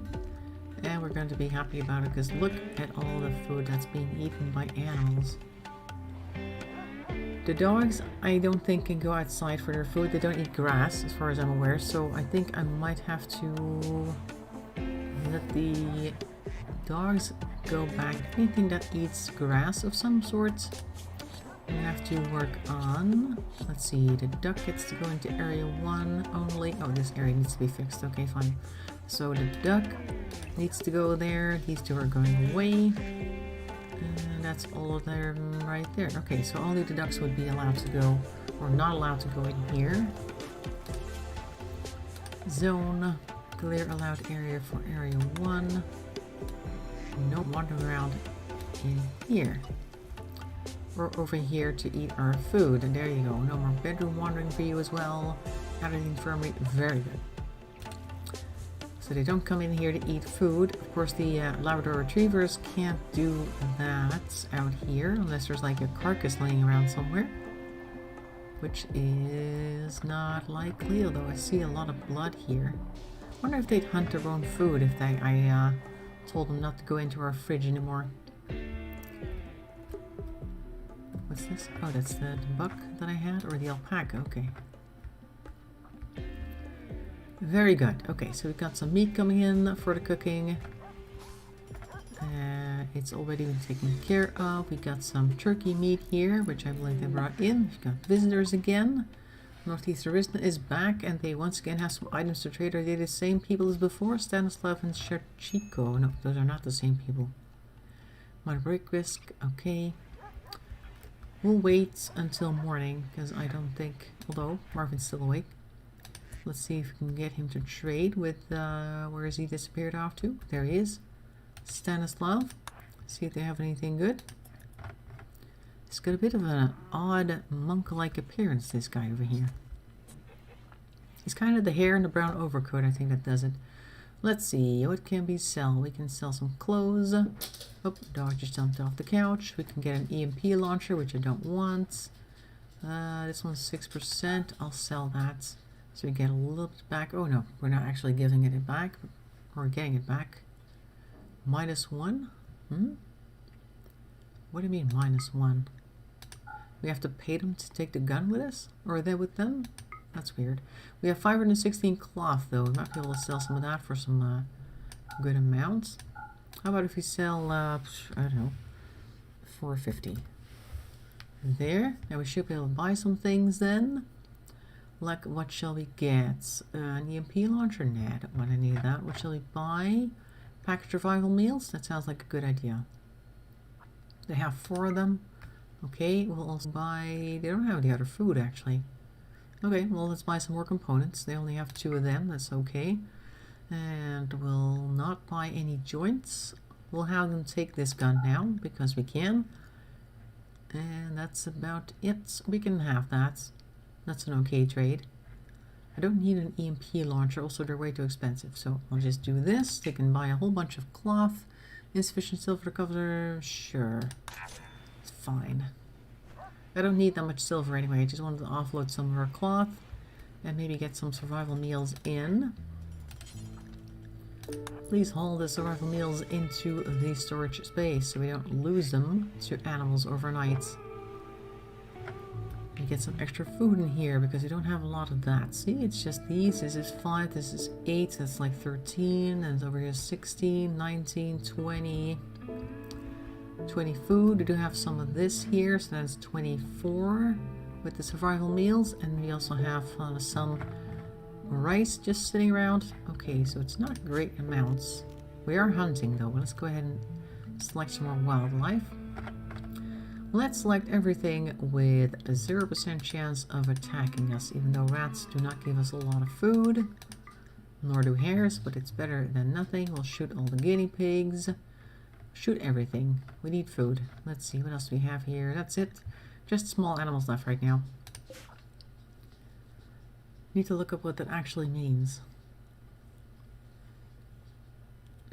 And we're going to be happy about it because look at all the food that's being eaten by animals. The dogs, I don't think can go outside for their food. They don't eat grass as far as I'm aware. So I think I might have to let the dogs go back. Anything that eats grass of some sort, we have to work on. Let's see, the duck gets to go into area 1 only. Oh, this area needs to be fixed. Okay, fine. So the duck needs to go there. These two are going away. And that's all of them right there. Okay, so only the ducks would be allowed to go, or not allowed to go in here. Zone, clear allowed area for area 1. No wandering around in here. We're over here to eat our food, and there you go. No more bedroom wandering for you as well. Added infirmary, very good. So they don't come in here to eat food. Of course, the Labrador Retrievers can't do that out here unless there's like a carcass laying around somewhere, which is not likely, although I see a lot of blood here. I wonder if they'd hunt their own food if I told them not to go into our fridge anymore. What's this? Oh, that's the buck that I had, or the alpaca. Okay. Very good. Okay, so we've got some meat coming in for the cooking. It's already been taken care of. We got some turkey meat here, which I believe they brought in. We've got visitors again. Northeast Arista is back, and they once again have some items to trade. Are they the same people as before? Stanislav and Sherchiko. No, those are not the same people. My break risk. Okay. We'll wait until morning, because I don't think... Although, Marvin's still awake. Let's see if we can get him to trade with... where has he disappeared off to? There he is. Stanislav. See if they have anything good. He's got a bit of an odd monk-like appearance, this guy over here. He's kind of the hair and the brown overcoat, I think, that does it. Let's see, what can we sell? We can sell some clothes. Oh, dog just jumped off the couch. We can get an EMP launcher, which I don't want. This one's 6%. I'll sell that. So we get a little bit back. Oh no, we're not actually giving it back. We're getting it back. -1? What do you mean -1? We have to pay them to take the gun with us? Or are they with them? That's weird. We have 516 cloth though. We might be able to sell some of that for some good amounts. How about if we sell, I don't know, 450. There. Now we should be able to buy some things then. Like, what shall we get? An EMP launcher? Nah, I don't want any of that. What shall we buy? Packaged survival meals? That sounds like a good idea. They have 4 of them. Okay, we'll also buy... They don't have any other food, actually. Okay, well, let's buy some more components. They only have 2 of them. That's okay. And we'll not buy any joints. We'll have them take this gun now, because we can. And that's about it. We can have that. That's an okay trade. I don't need an EMP launcher. Also, they're way too expensive. So I'll just do this. They can buy a whole bunch of cloth. Insufficient silver to cover. Sure. It's fine. I don't need that much silver anyway. I just wanted to offload some of our cloth. And maybe get some survival meals in. Please haul the survival meals into the storage space so we don't lose them to animals overnight. We get some extra food in here because we don't have a lot of that. See, it's just these. This is 5, this is 8, that's like 13, and over here 16, 19, 20. 20 food. We do have some of this here, so that's 24 with the survival meals, and we also have some rice just sitting around. Okay, so it's not great amounts. We are hunting though. Let's go ahead and select some more wildlife. Let's select everything with a 0% chance of attacking us, even though rats do not give us a lot of food, nor do hares, but it's better than nothing. We'll shoot all the guinea pigs. Shoot everything. We need food. Let's see, what else do we have here? That's it. Just small animals left right now. Need to look up what that actually means.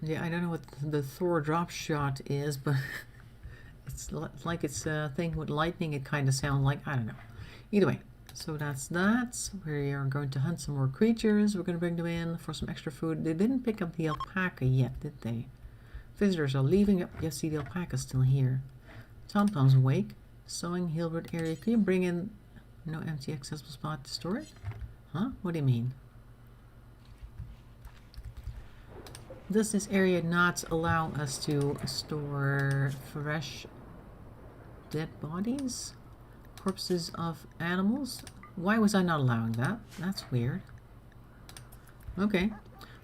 Yeah, I don't know what the Thor drop shot is, but it's like it's a thing with lightning. It kind of sounds like, I don't know. Either way, so that's that. We are going to hunt some more creatures. We're going to bring them in for some extra food. They didn't pick up the alpaca yet, did they? Visitors are leaving. Yep, you see the alpaca's still here. TomTom's awake. Sewing Hilbert area. Can you bring in no empty accessible spot to store it? Huh? What do you mean? Does this area not allow us to store fresh dead bodies? Corpses of animals? Why was I not allowing that? That's weird. Okay.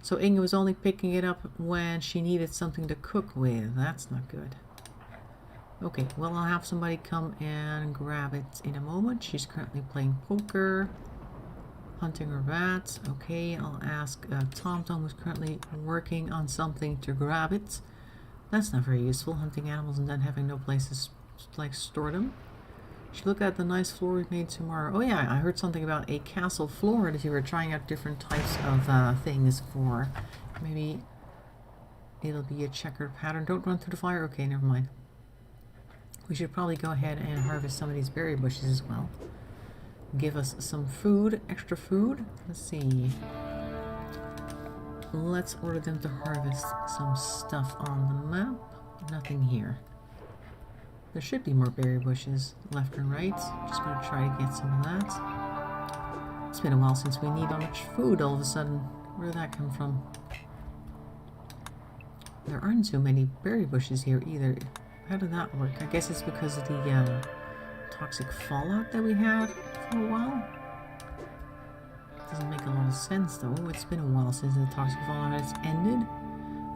So Inge was only picking it up when she needed something to cook with. That's not good. Okay, well, I'll have somebody come and grab it in a moment. She's currently playing poker. Hunting a rat. Okay, I'll ask TomTom, who's currently working on something, to grab it. That's not very useful, hunting animals and then having no places to like store them. Should look at the nice floor we made tomorrow. Oh yeah, I heard something about a castle floor that you were trying out different types of things for. Maybe it'll be a checkered pattern. Don't run through the fire. Okay, never mind. We should probably go ahead and harvest some of these berry bushes as well. Give us some food, extra food. Let's see. Let's order them to harvest some stuff on the map. Nothing here. There should be more berry bushes left and right. Just gonna try to get some of that. It's been a while since we need that much food all of a sudden. Where did that come from? There aren't too many berry bushes here either. How did that work? I guess it's because of the toxic fallout that we had for a while. Doesn't make a lot of sense though. It's been a while since the toxic fallout has ended.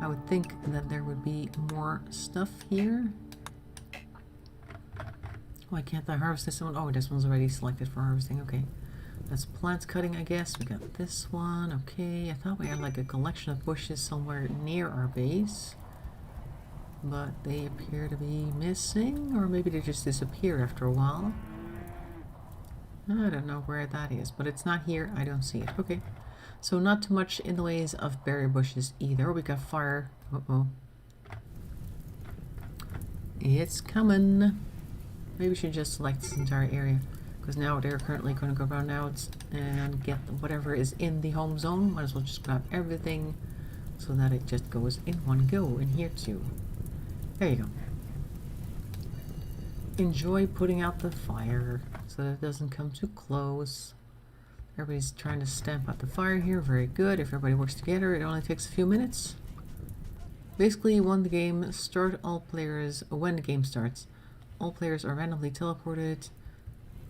I would think that there would be more stuff here. Why can't I harvest this one? Oh, this one's already selected for harvesting. Okay. That's plant cutting, I guess. We got this one. Okay. I thought we had like a collection of bushes somewhere near our base. But they appear to be missing. Or maybe they just disappear after a while. I don't know where that is. But it's not here. I don't see it. Okay. So not too much in the ways of berry bushes either. We got fire. Uh-oh. It's coming. Maybe we should just select this entire area, because now they're currently going to go around out and get whatever is in the home zone. Might as well just grab everything so that it just goes in one go. And here too. There you go. enjoy putting out the fire so that it doesn't come too close. Everybody's trying to stamp out the fire here. Very good. If everybody works together, it only takes a few minutes. Basically, when the game starts, when the game starts, all players are randomly teleported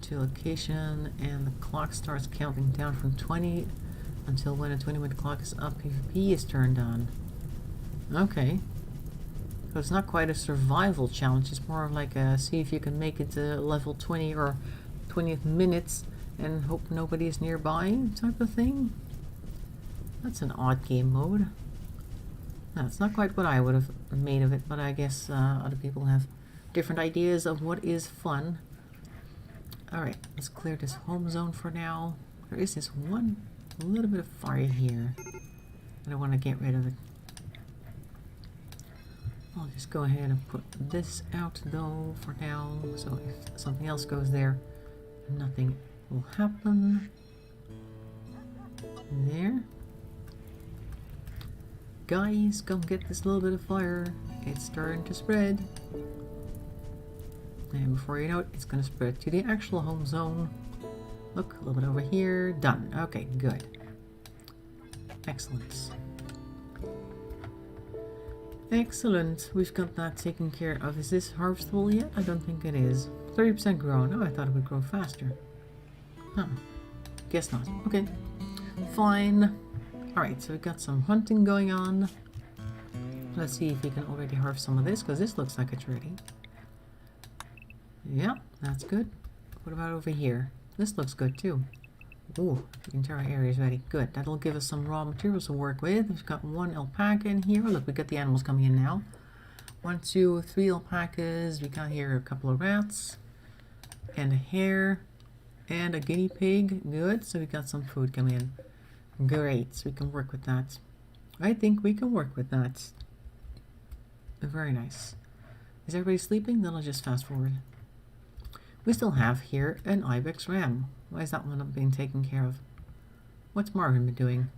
to a location, and the clock starts counting down from 20 until when a 20-minute clock is up, PvP is turned on. Okay. So it's not quite a survival challenge, it's more of like a see if you can make it to level 20 or 20th minutes and hope nobody is nearby type of thing. That's an odd game mode. No, it's not quite what I would have made of it, but I guess other people have different ideas of what is fun. Alright, let's clear this home zone for now. There is this one little bit of fire here, and I want to get rid of it. I'll just go ahead and put this out though for now, so if something else goes there, nothing will happen. There. Guys, come get this little bit of fire. It's starting to spread. And before you know it, it's going to spread to the actual home zone. Look, a little bit over here. Done. Okay, good. Excellent. Excellent. We've got that taken care of. Is this harvestable yet? I don't think it is. 30% grown. Oh, I thought it would grow faster. Huh. Guess not. Okay. Fine. Alright, so we've got some hunting going on. Let's see if we can already harvest some of this, because this looks like it's ready. Yeah, that's good. What about over here? This looks good too. Ooh, the entire area is ready. Good. That'll give us some raw materials to work with. We've got one alpaca in here. Look, we got the animals coming in now. 1, 2, 3 alpacas. We got here a couple of rats. And a hare. And a guinea pig. Good. So we got some food coming in. Great. So we can work with that. I think we can work with that. Very nice. Is everybody sleeping? Then I'll just fast forward. We still have here an ibex ram. Why is that one not being taken care of? What's Marvin been doing?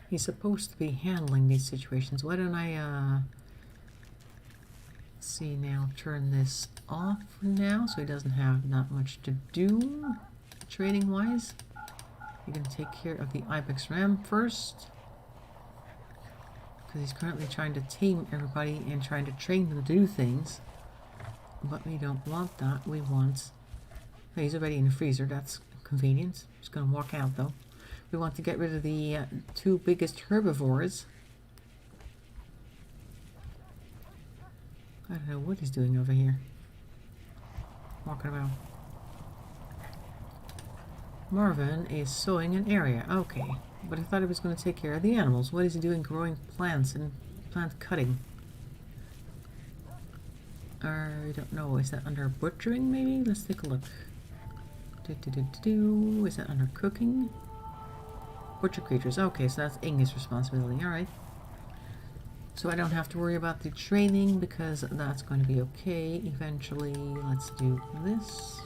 He's supposed to be handling these situations. Why don't I, see now, turn this off for now so he doesn't have that much to do trading wise. You're going to take care of the ibex ram first, because he's currently trying to tame everybody and trying to train them to do things. But we don't want that. We want... Oh, he's already in the freezer. That's convenient. He's going to walk out though. We want to get rid of the 2 biggest herbivores. I don't know what he's doing over here. Walking around. Marvin is sowing an area. Okay. But I thought he was going to take care of the animals. What is he doing growing plants and plant cutting? I don't know. Is that under butchering maybe? Let's take a look. Is that under cooking? Butcher creatures. Okay, so that's Inge's responsibility. Alright. So I don't have to worry about the training because that's going to be okay eventually. Let's do this.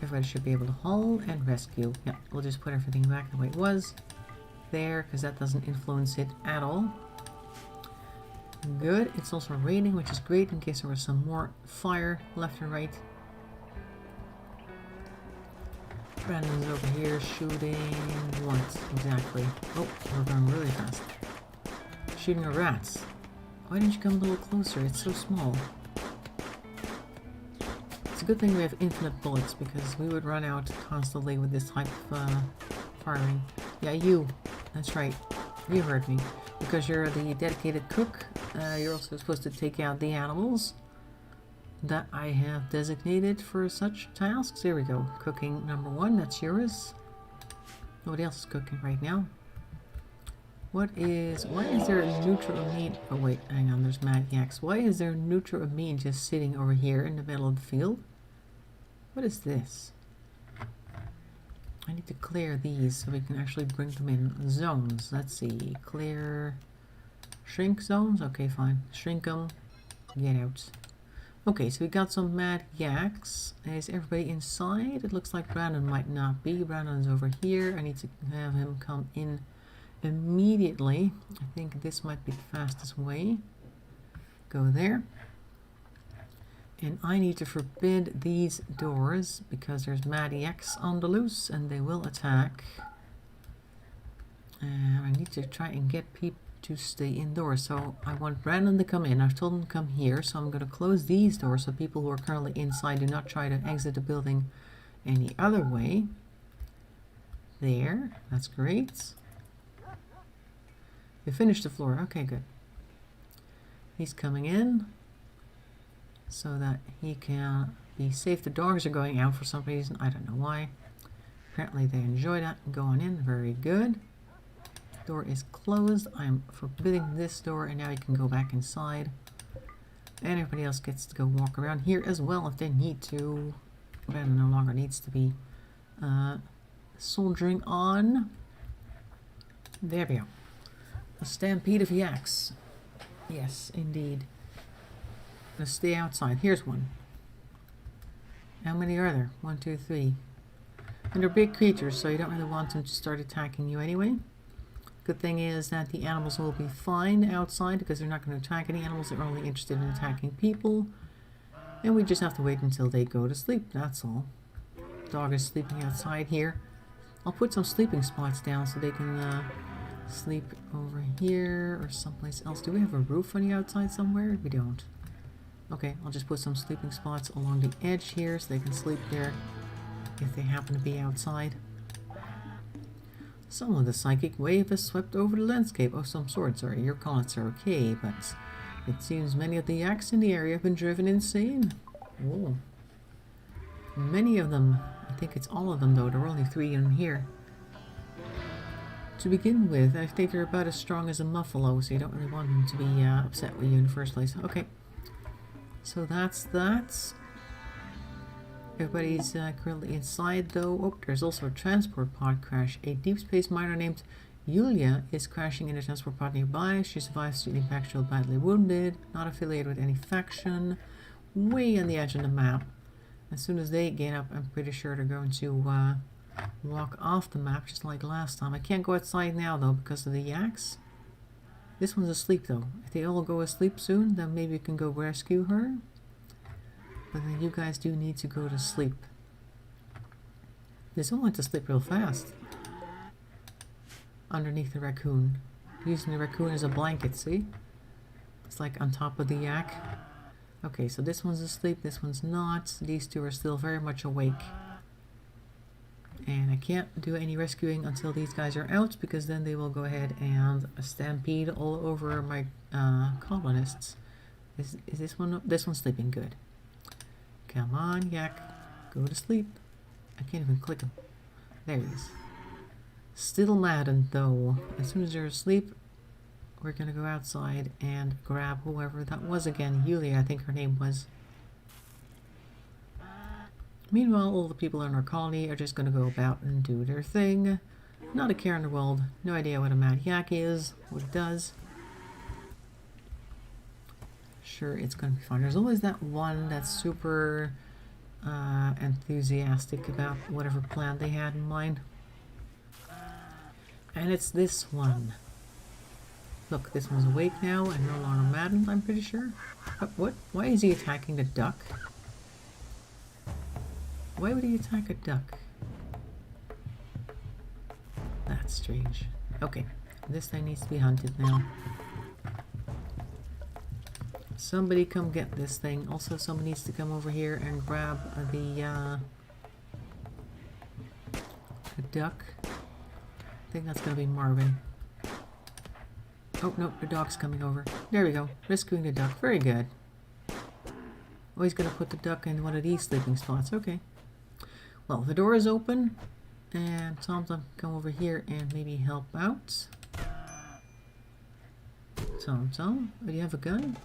Everybody should be able to haul and rescue. Yeah, we'll just put everything back the way it was there because that doesn't influence it at all. Good. It's also raining, which is great in case there was some more fire left and right. Brandon's over here shooting what exactly? Oh, we're going really fast. Shooting a rat. Why didn't you come a little closer? It's so small. It's a good thing we have infinite bullets because we would run out constantly with this type of firing. Yeah, you. That's right. You heard me. Because you're the dedicated cook, you're also supposed to take out the animals that I have designated for such tasks. Here we go. Cooking number 1, that's yours. Nobody else is cooking right now. Why is there a neutral-amine? Oh wait, hang on, there's mad yaks. Why is there neutral-amine just sitting over here in the middle of the field? What is this? I need to clear these so we can actually bring them in zones. Let's see. Clear. Shrink zones? Okay, fine. Shrink them. Get out. Okay, so we got some mad yaks. Is everybody inside? It looks like Brandon might not be. Brandon's over here. I need to have him come in immediately. I think this might be the fastest way. Go there. And I need to forbid these doors because there's maniacs on the loose and they will attack. I need to try and get people to stay indoors. So I want Brandon to come in. I've told him to come here. So I'm going to close these doors so people who are currently inside do not try to exit the building any other way. There. That's great. We finished the floor. Okay, good. He's coming in so that he can be safe. The dogs are going out for some reason. I don't know why. Apparently they enjoy that. Going in. Very good. Door is closed. I'm forbidding this door and now you can go back inside. And everybody else gets to go walk around here as well if they need to. Brandon no longer needs to be soldiering on. There we go. A stampede of yaks. Yes, indeed. Let's stay outside. Here's one. How many are there? 1, 2, 3. And they're big creatures, so you don't really want them to start attacking you anyway. Good thing is that the animals will be fine outside because they're not going to attack any animals. They're only interested in attacking people. And we just have to wait until they go to sleep. That's all. Dog is sleeping outside here. I'll put some sleeping spots down so they can sleep over here or someplace else. Do we have a roof on the outside somewhere? We don't. Okay, I'll just put some sleeping spots along the edge here so they can sleep there if they happen to be outside. Some of the psychic wave has swept over the landscape of some sort. Sorry, your comments are okay, but it seems many of the yaks in the area have been driven insane. Oh. Many of them. I think it's all of them though. There are only 3 in here. To begin with, I think they're about as strong as a buffalo, so you don't really want them to be upset with you in the first place. Okay. So that's that. Everybody's currently inside though. Oh, there's also a transport pod crash. A deep space miner named Yulia is crashing in a transport pod nearby. She survives the impact, still badly wounded. Not affiliated with any faction. Way on the edge of the map. As soon as they get up, I'm pretty sure they're going to walk off the map just like last time. I can't go outside now though because of the yaks. This one's asleep though. If they all go asleep soon, then maybe we can go rescue her. But then you guys do need to go to sleep. This one went to sleep real fast. Underneath the raccoon. Using the raccoon as a blanket, see? It's like on top of the yak. Okay, so this one's asleep, this one's not. These 2 are still very much awake. And I can't do any rescuing until these guys are out, because then they will go ahead and stampede all over my colonists. Is this one? This one's sleeping good. Come on, yak. Go to sleep. I can't even click him. There he is. Still maddened though. As soon as they're asleep, we're gonna go outside and grab whoever that was again. Yulia, I think her name was. Meanwhile, all the people in our colony are just going to go about and do their thing. Not a care in the world. No idea what a mad yak is, what it does. Sure, it's going to be fun. There's always that one that's super enthusiastic about whatever plan they had in mind. And it's this one. Look, this one's awake now and no longer maddened, I'm pretty sure. What? Why is he attacking the duck? Why would he attack a duck? That's strange. Okay, this thing needs to be hunted now. Somebody come get this thing. Also, somebody needs to come over here and grab the duck. I think that's gonna be Marvin. Oh, no, the dog's coming over. There we go. Rescuing the duck. Very good. Oh, he's gonna put the duck in one of these sleeping spots. Okay. Well, the door is open, and Tom can come over here and maybe help out. Tom, do you have a gun?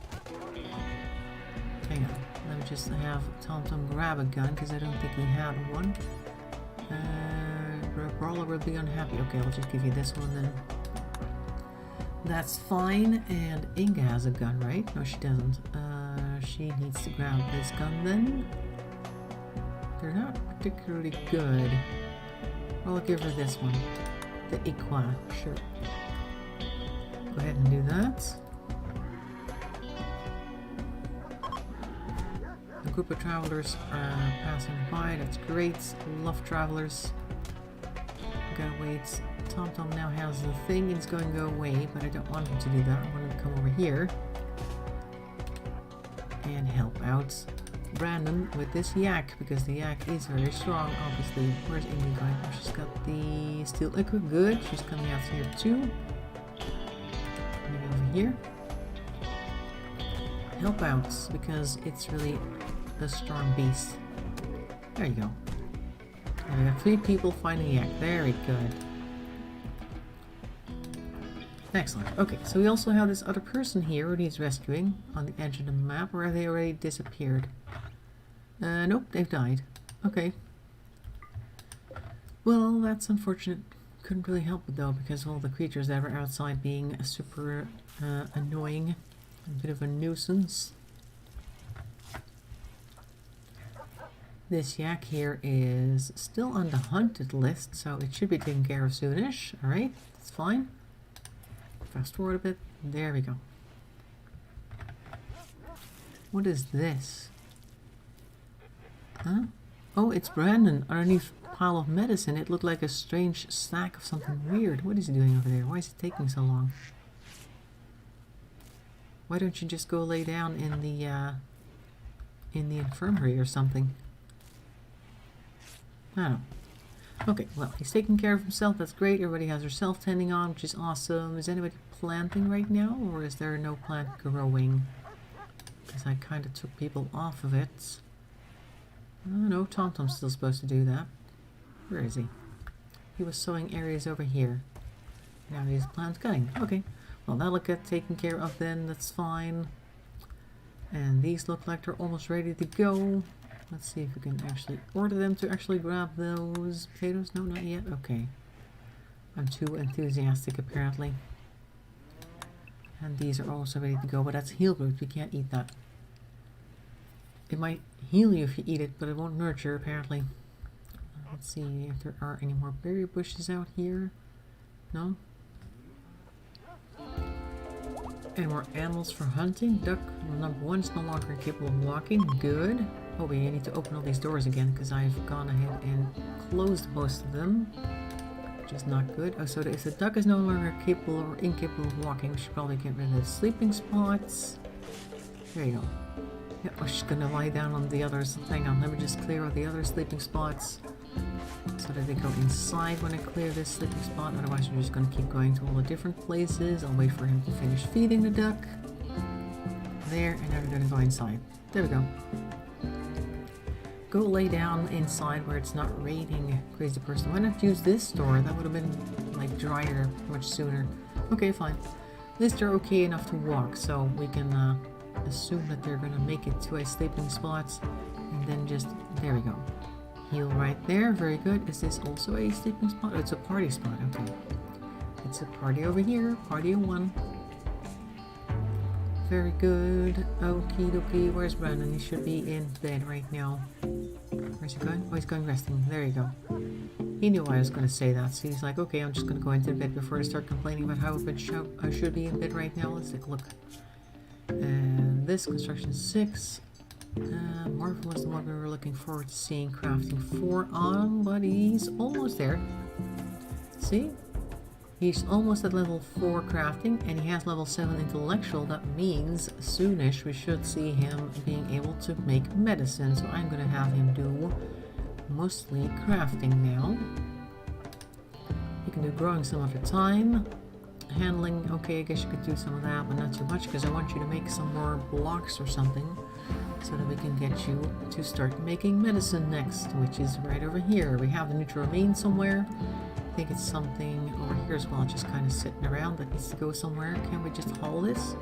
Hang on, let me just have Tom grab a gun, because I don't think he had one. Brawler will be unhappy. Okay, I'll just give you this one then. That's fine, and Inga has a gun, right? No, she doesn't. She needs to grab this gun then. They're not particularly good. Well, I'll give her this one. The Iqua, sure. Go ahead and do that. group of travelers passing by. That's great. Love travelers. Gotta wait. TomTom now has the thing. It's going to go away, but I don't want him to do that. I want him to come over here and help out Brandon with this yak, because the yak is very strong, obviously. Where's Amy going? Oh, she's got the steel echo. Good. She's coming out here too. Maybe over here. Help out, because it's really a strong beast. There you go. And we got 3 people finding yak. Very good. Excellent. Okay, so we also have this other person here who needs rescuing on the edge of the map, or have they already disappeared? Nope, they've died. Okay. Well, that's unfortunate. Couldn't really help it though, because all the creatures that were outside being super annoying. A bit of a nuisance. This yak here is still on the hunted list, so it should be taken care of soonish. Alright, that's fine. Fast forward a bit. There we go. What is this? Huh? Oh, it's Brandon underneath a pile of medicine. It looked like a strange stack of something weird. What is he doing over there? Why is it taking so long? Why don't you just go lay down in the infirmary or something? I don't know. Okay, well, he's taking care of himself. That's great. Everybody has their self-tending on, which is awesome. Is anybody planting right now, or is there no plant growing? Because I kind of took people off of it. Oh, no, TomTom's still supposed to do that. Where is he? He was sowing areas over here. Now he's plant cutting. Okay. Well, that'll get taken care of then. That's fine. And these look like they're almost ready to go. Let's see if we can actually order them to actually grab those potatoes. No, not yet. Okay. I'm too enthusiastic apparently. And these are also ready to go, but that's heal root. We can't eat that. It might heal you if you eat it, but it won't nurture apparently. Let's see if there are any more berry bushes out here. No? Any more animals for hunting? Duck number 1 is no longer capable of walking. Good. Oh, we need to open all these doors again because I've gone ahead and closed most of them, which is not good. Oh, so if the duck is no longer capable or incapable of walking, we should probably get rid of the sleeping spots. There you go. Yeah, oh, she's gonna lie down on the others. Hang on, let me just clear all the other sleeping spots so that they go inside when I clear this sleeping spot. Otherwise, we're just gonna keep going to all the different places. I'll wait for him to finish feeding the duck. There, and now we're gonna go inside. There we go. Go lay down inside where it's not raining, crazy person. Why not use this door? That would have been like drier much sooner. Okay, fine. At least they're okay enough to walk, so we can assume that they're gonna make it to a sleeping spot, and then just there we go. Heal right there. Very good. Is this also a sleeping spot? Oh, it's a party spot. Okay. It's a party over here. Party of 1. Very good. Okie dokie. Where's Brandon? He should be in bed right now. Where's he going? Oh, he's going resting. There you go. He knew I was going to say that, so he's like, okay, I'm just going to go into bed before I start complaining about how I should be in bed right now. Let's take a look. This construction 6. Marvel was the one we were looking forward to seeing crafting 4 on, but he's almost there. See? He's almost at level 4 crafting, and he has level 7 intellectual. That means soonish we should see him being able to make medicine. So I'm going to have him do mostly crafting now. You can do growing some of the time. Handling, okay, I guess you could do some of that, but not too much, because I want you to make some more blocks or something so that we can get you to start making medicine next, which is right over here. We have the neutral amine somewhere. I think it's something over here as well, just kind of sitting around that needs to go somewhere. Can we just haul this?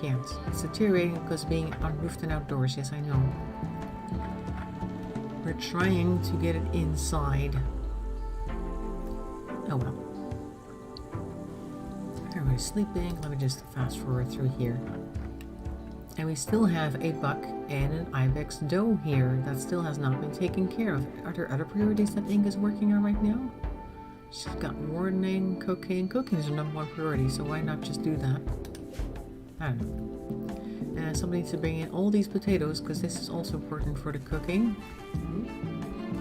Can't. It's deteriorating because of being unroofed and outdoors. Yes, I know. We're trying to get it inside. Oh well. Everybody's sleeping. Let me just fast forward through here. And we still have a buck and an ibex doe here that still has not been taken care of. Are there other priorities that Ink is working on right now? She's got warning, cocaine. Cocaine is her #1 priority, so why not just do that? I don't know. Somebody needs to bring in all these potatoes because this is also important for the cooking.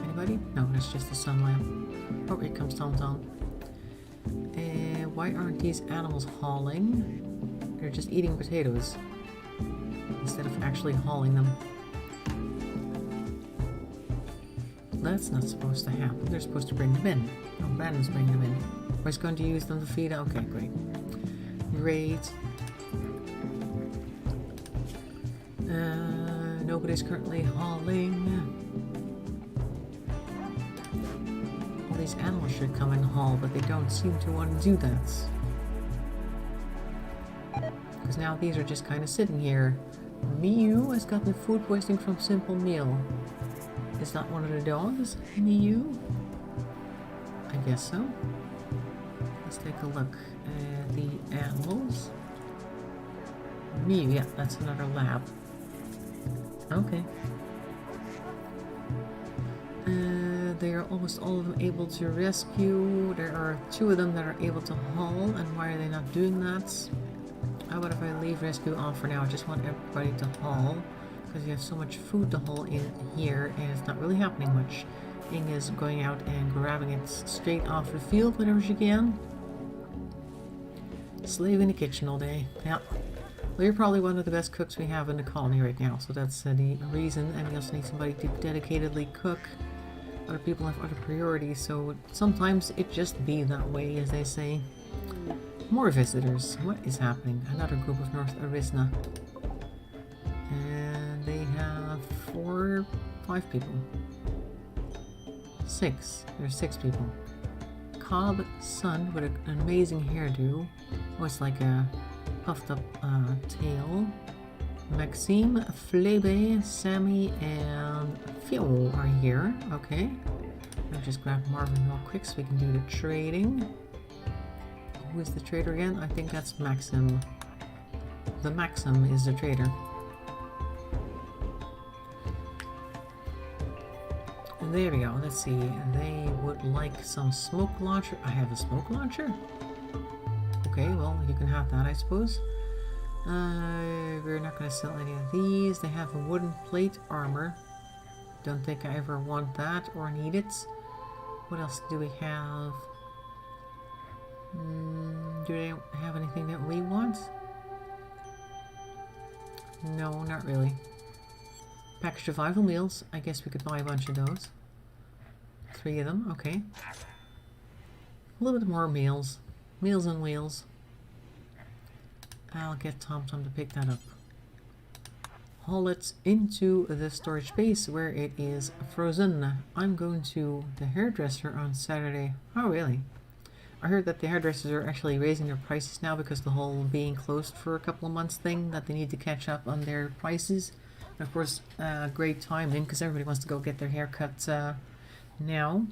Anybody? No, that's just the sun lamp. Oh, here comes Tom Tom. Why aren't these animals hauling? They're just eating potatoes instead of actually hauling them. That's not supposed to happen. They're supposed to bring them in. Oh, Brandon's bringing them in. We're just going to use them to feed. Okay, great. Great. Nobody's currently hauling. All these animals should come and haul, but they don't seem to want to do that. Because now these are just kind of sitting here. Miu has gotten food poisoning from simple meal. Is that one of the dogs? Miu? I guess so. Let's take a look at the animals. Miu, yeah, that's another lab. Okay. They are almost all of them able to rescue. There are 2 of them that are able to haul, and why are they not doing that? How about if I leave rescue off for now? I just want everybody to haul, because you have so much food to haul in here, and it's not really happening much. Ing is going out and grabbing it straight off the field whenever she can. Slave in the kitchen all day. Yeah. Well, you're probably one of the best cooks we have in the colony right now, so that's the reason. And we also need somebody to dedicatedly cook. Other people have other priorities, so sometimes it just be that way, as they say. More visitors. What is happening? Another group of North Arisna. And they have 5 people. 6. There's 6 people. Cobb Sun with an amazing hairdo. Oh, it's like a puffed up tail. Maxime, Flebe, Sammy, and Phil are here. Okay. I'll just grab Marvin real quick so we can do the trading. Who is the trader again? I think that's Maxim. The Maxim is the trader. And there we go. Let's see. They would like some smoke launcher. I have a smoke launcher? Okay, well, you can have that, I suppose. We're not going to sell any of these. They have a wooden plate armor. Don't think I ever want that or need it. What else do we have? Do they have anything that we want? No, not really. Packaged survival meals. I guess we could buy a bunch of those. 3 of them, okay. A little bit more meals. Meals on wheels. I'll get Tom to pick that up. Haul it into the storage space where it is frozen. I'm going to the hairdresser on Saturday. Oh, really? I heard that the hairdressers are actually raising their prices now because the whole being closed for a couple of months thing, that they need to catch up on their prices. And of course, great timing because everybody wants to go get their hair cut now.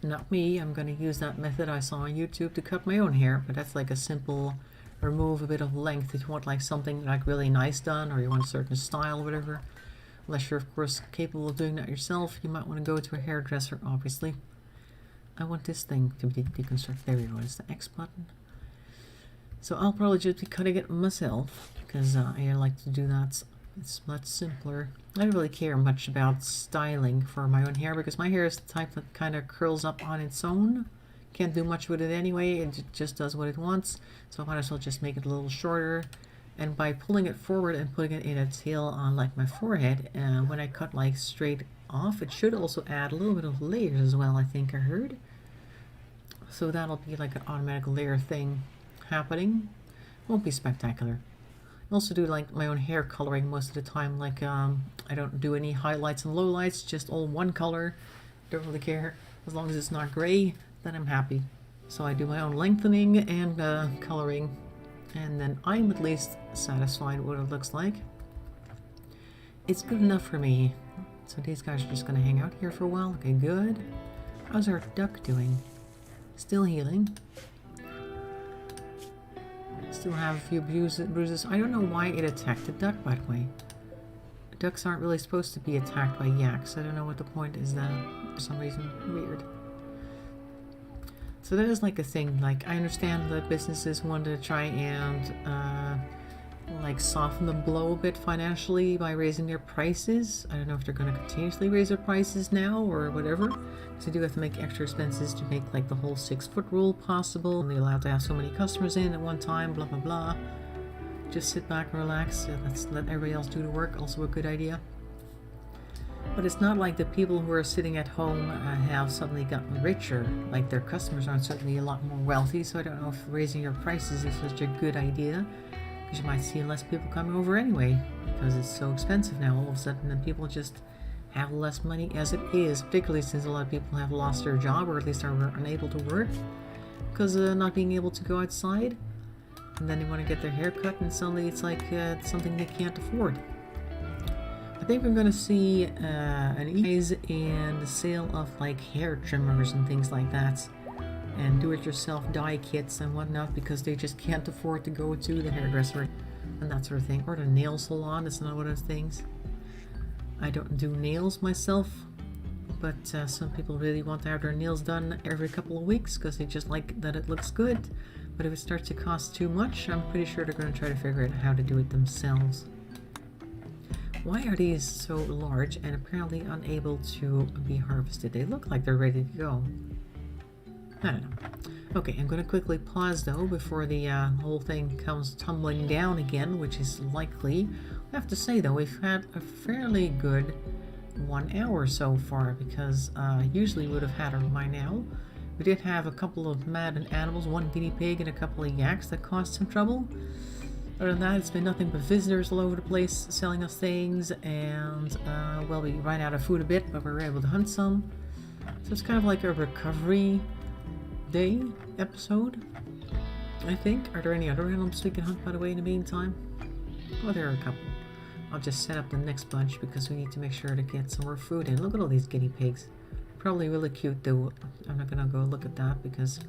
Not me. I'm going to use that method I saw on YouTube to cut my own hair, but that's like a simple remove a bit of length if you want like something like really nice done, or you want a certain style or whatever. Unless you're of course capable of doing that yourself, you might want to go to a hairdresser, obviously. I want this thing to be deconstructed. There we go, it's the X button. So I'll probably just be cutting it myself because I like to do that. It's much simpler. I don't really care much about styling for my own hair because my hair is the type that kind of curls up on its own. Can't do much with it anyway, it just does what it wants, so I might as well just make it a little shorter. And by pulling it forward and putting it in a tail on like my forehead, when I cut like straight off, it should also add a little bit of layers as well, I think I heard. So that'll be like an automatic layer thing happening. Won't be spectacular. I also do like my own hair coloring most of the time, like I don't do any highlights and lowlights, just all one color. Don't really care, as long as it's not gray, then I'm happy. So I do my own lengthening and coloring, and then I'm at least satisfied with what it looks like. It's good enough for me. So these guys are just going to hang out here for a while. Okay, good. How's our duck doing? Still healing. Still have a few bruises. I don't know why it attacked the duck, by the way. Ducks aren't really supposed to be attacked by yaks. I don't know what the point is that. For some reason, weird. So that is like a thing. Like, I understand that businesses want to try and like soften the blow a bit financially by raising their prices. I don't know if they're going to continuously raise their prices now or whatever, because they do have to make extra expenses to make like the whole 6-foot rule possible. And they're allowed to have so many customers in at one time, blah blah blah. Just sit back and relax. Let's let everybody else do the work. Also a good idea. But it's not like the people who are sitting at home have suddenly gotten richer. Like their customers aren't certainly a lot more wealthy. So I don't know if raising your prices is such a good idea. Because you might see less people coming over anyway. Because it's so expensive now. All of a sudden, and people just have less money as it is. Particularly since a lot of people have lost their job, or at least are unable to work. Because of not being able to go outside. And then they want to get their hair cut, and suddenly it's like something they can't afford. I think we're going to see an ease in the sale of like hair trimmers and things like that, and do-it-yourself dye kits and whatnot, because they just can't afford to go to the hairdresser and that sort of thing, or the nail salon. It's not one of those things. I don't do nails myself, but some people really want to have their nails done every couple of weeks because they just like that it looks good. But if it starts to cost too much, I'm pretty sure they're going to try to figure out how to do it themselves. Why are these so large and apparently unable to be harvested? They look like they're ready to go. I don't know. Okay, I'm going to quickly pause though before the whole thing comes tumbling down again, which is likely. I have to say though, we've had a fairly good 1 hour so far, because usually we would have had her by now. We did have a couple of maddened animals, 1 guinea pig and a couple of yaks that caused some trouble. Other than that, it's been nothing but visitors all over the place selling us things, and well, we ran out of food a bit, but we were able to hunt some. So it's kind of like a recovery day episode, I think. Are there any other animals we can hunt, by the way, in the meantime? Oh, there are a couple. I'll just set up the next bunch because we need to make sure to get some more food in. Look at all these guinea pigs. Probably really cute though. I'm not gonna go look at that because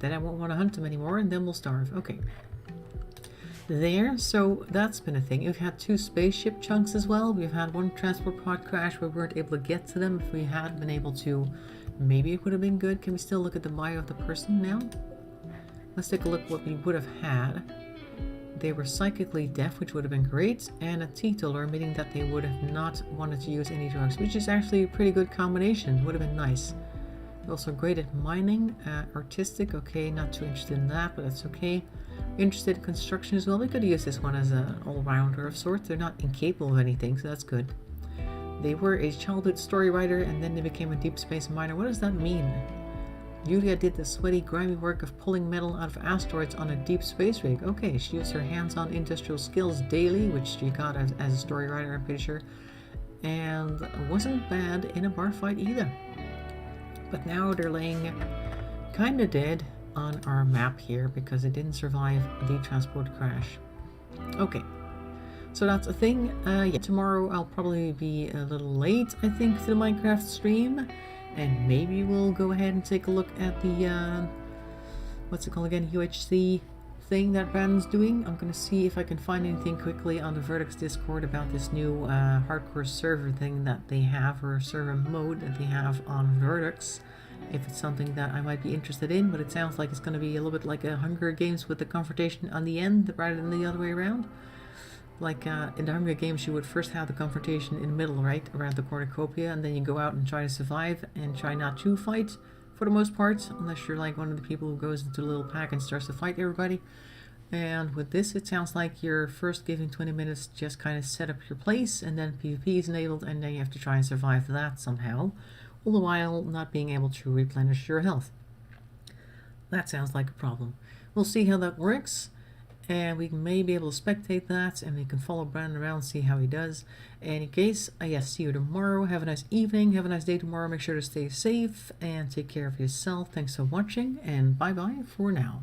then I won't want to hunt them anymore and then we'll starve. Okay. There, so that's been a thing. We've had 2 spaceship chunks as well. We've had 1 transport pod crash where we weren't able to get to them. If we had been able to, maybe it would have been good. Can we still look at the bio of the person now? Let's take a look what we would have had. They were psychically deaf, which would have been great, and a teetotaler, meaning that they would have not wanted to use any drugs, which is actually a pretty good combination. Would have been nice. Also great at mining, artistic, okay, not too interested in that, but that's okay. Interested in construction as well. We could use this one as an all-rounder of sorts. They're not incapable of anything, so that's good. They were a childhood story writer, and then they became a deep space miner. What does that mean? Yulia did the sweaty, grimy work of pulling metal out of asteroids on a deep space rig. Okay, she used her hands-on industrial skills daily, which she got as a story writer, I'm pretty sure, and wasn't bad in a bar fight either. But now they're laying kinda dead on our map here because it didn't survive the transport crash. Okay, so that's a thing. Yeah, tomorrow I'll probably be a little late, I think, to the Minecraft stream. And maybe we'll go ahead and take a look at the, what's it called again, UHC thing that Brandon's doing. I'm going to see if I can find anything quickly on the Vertex Discord about this new hardcore server thing that they have, or server mode that they have on Vertex. If it's something that I might be interested in, but it sounds like it's going to be a little bit like a Hunger Games with the confrontation on the end rather than the other way around. Like in the Hunger Games, you would first have the confrontation in the middle, right, around the cornucopia, and then you go out and try to survive and try not to fight for the most part, unless you're like one of the people who goes into a little pack and starts to fight everybody. And with this, it sounds like you're first giving 20 minutes to just kind of set up your place, and then PvP is enabled, and then you have to try and survive that somehow, all the while not being able to replenish your health. That sounds like a problem. We'll see how that works. And we may be able to spectate that, and we can follow Brandon around, see how he does. In any case, yes, see you tomorrow. Have a nice evening. Have a nice day tomorrow. Make sure to stay safe and take care of yourself. Thanks for watching, and bye-bye for now.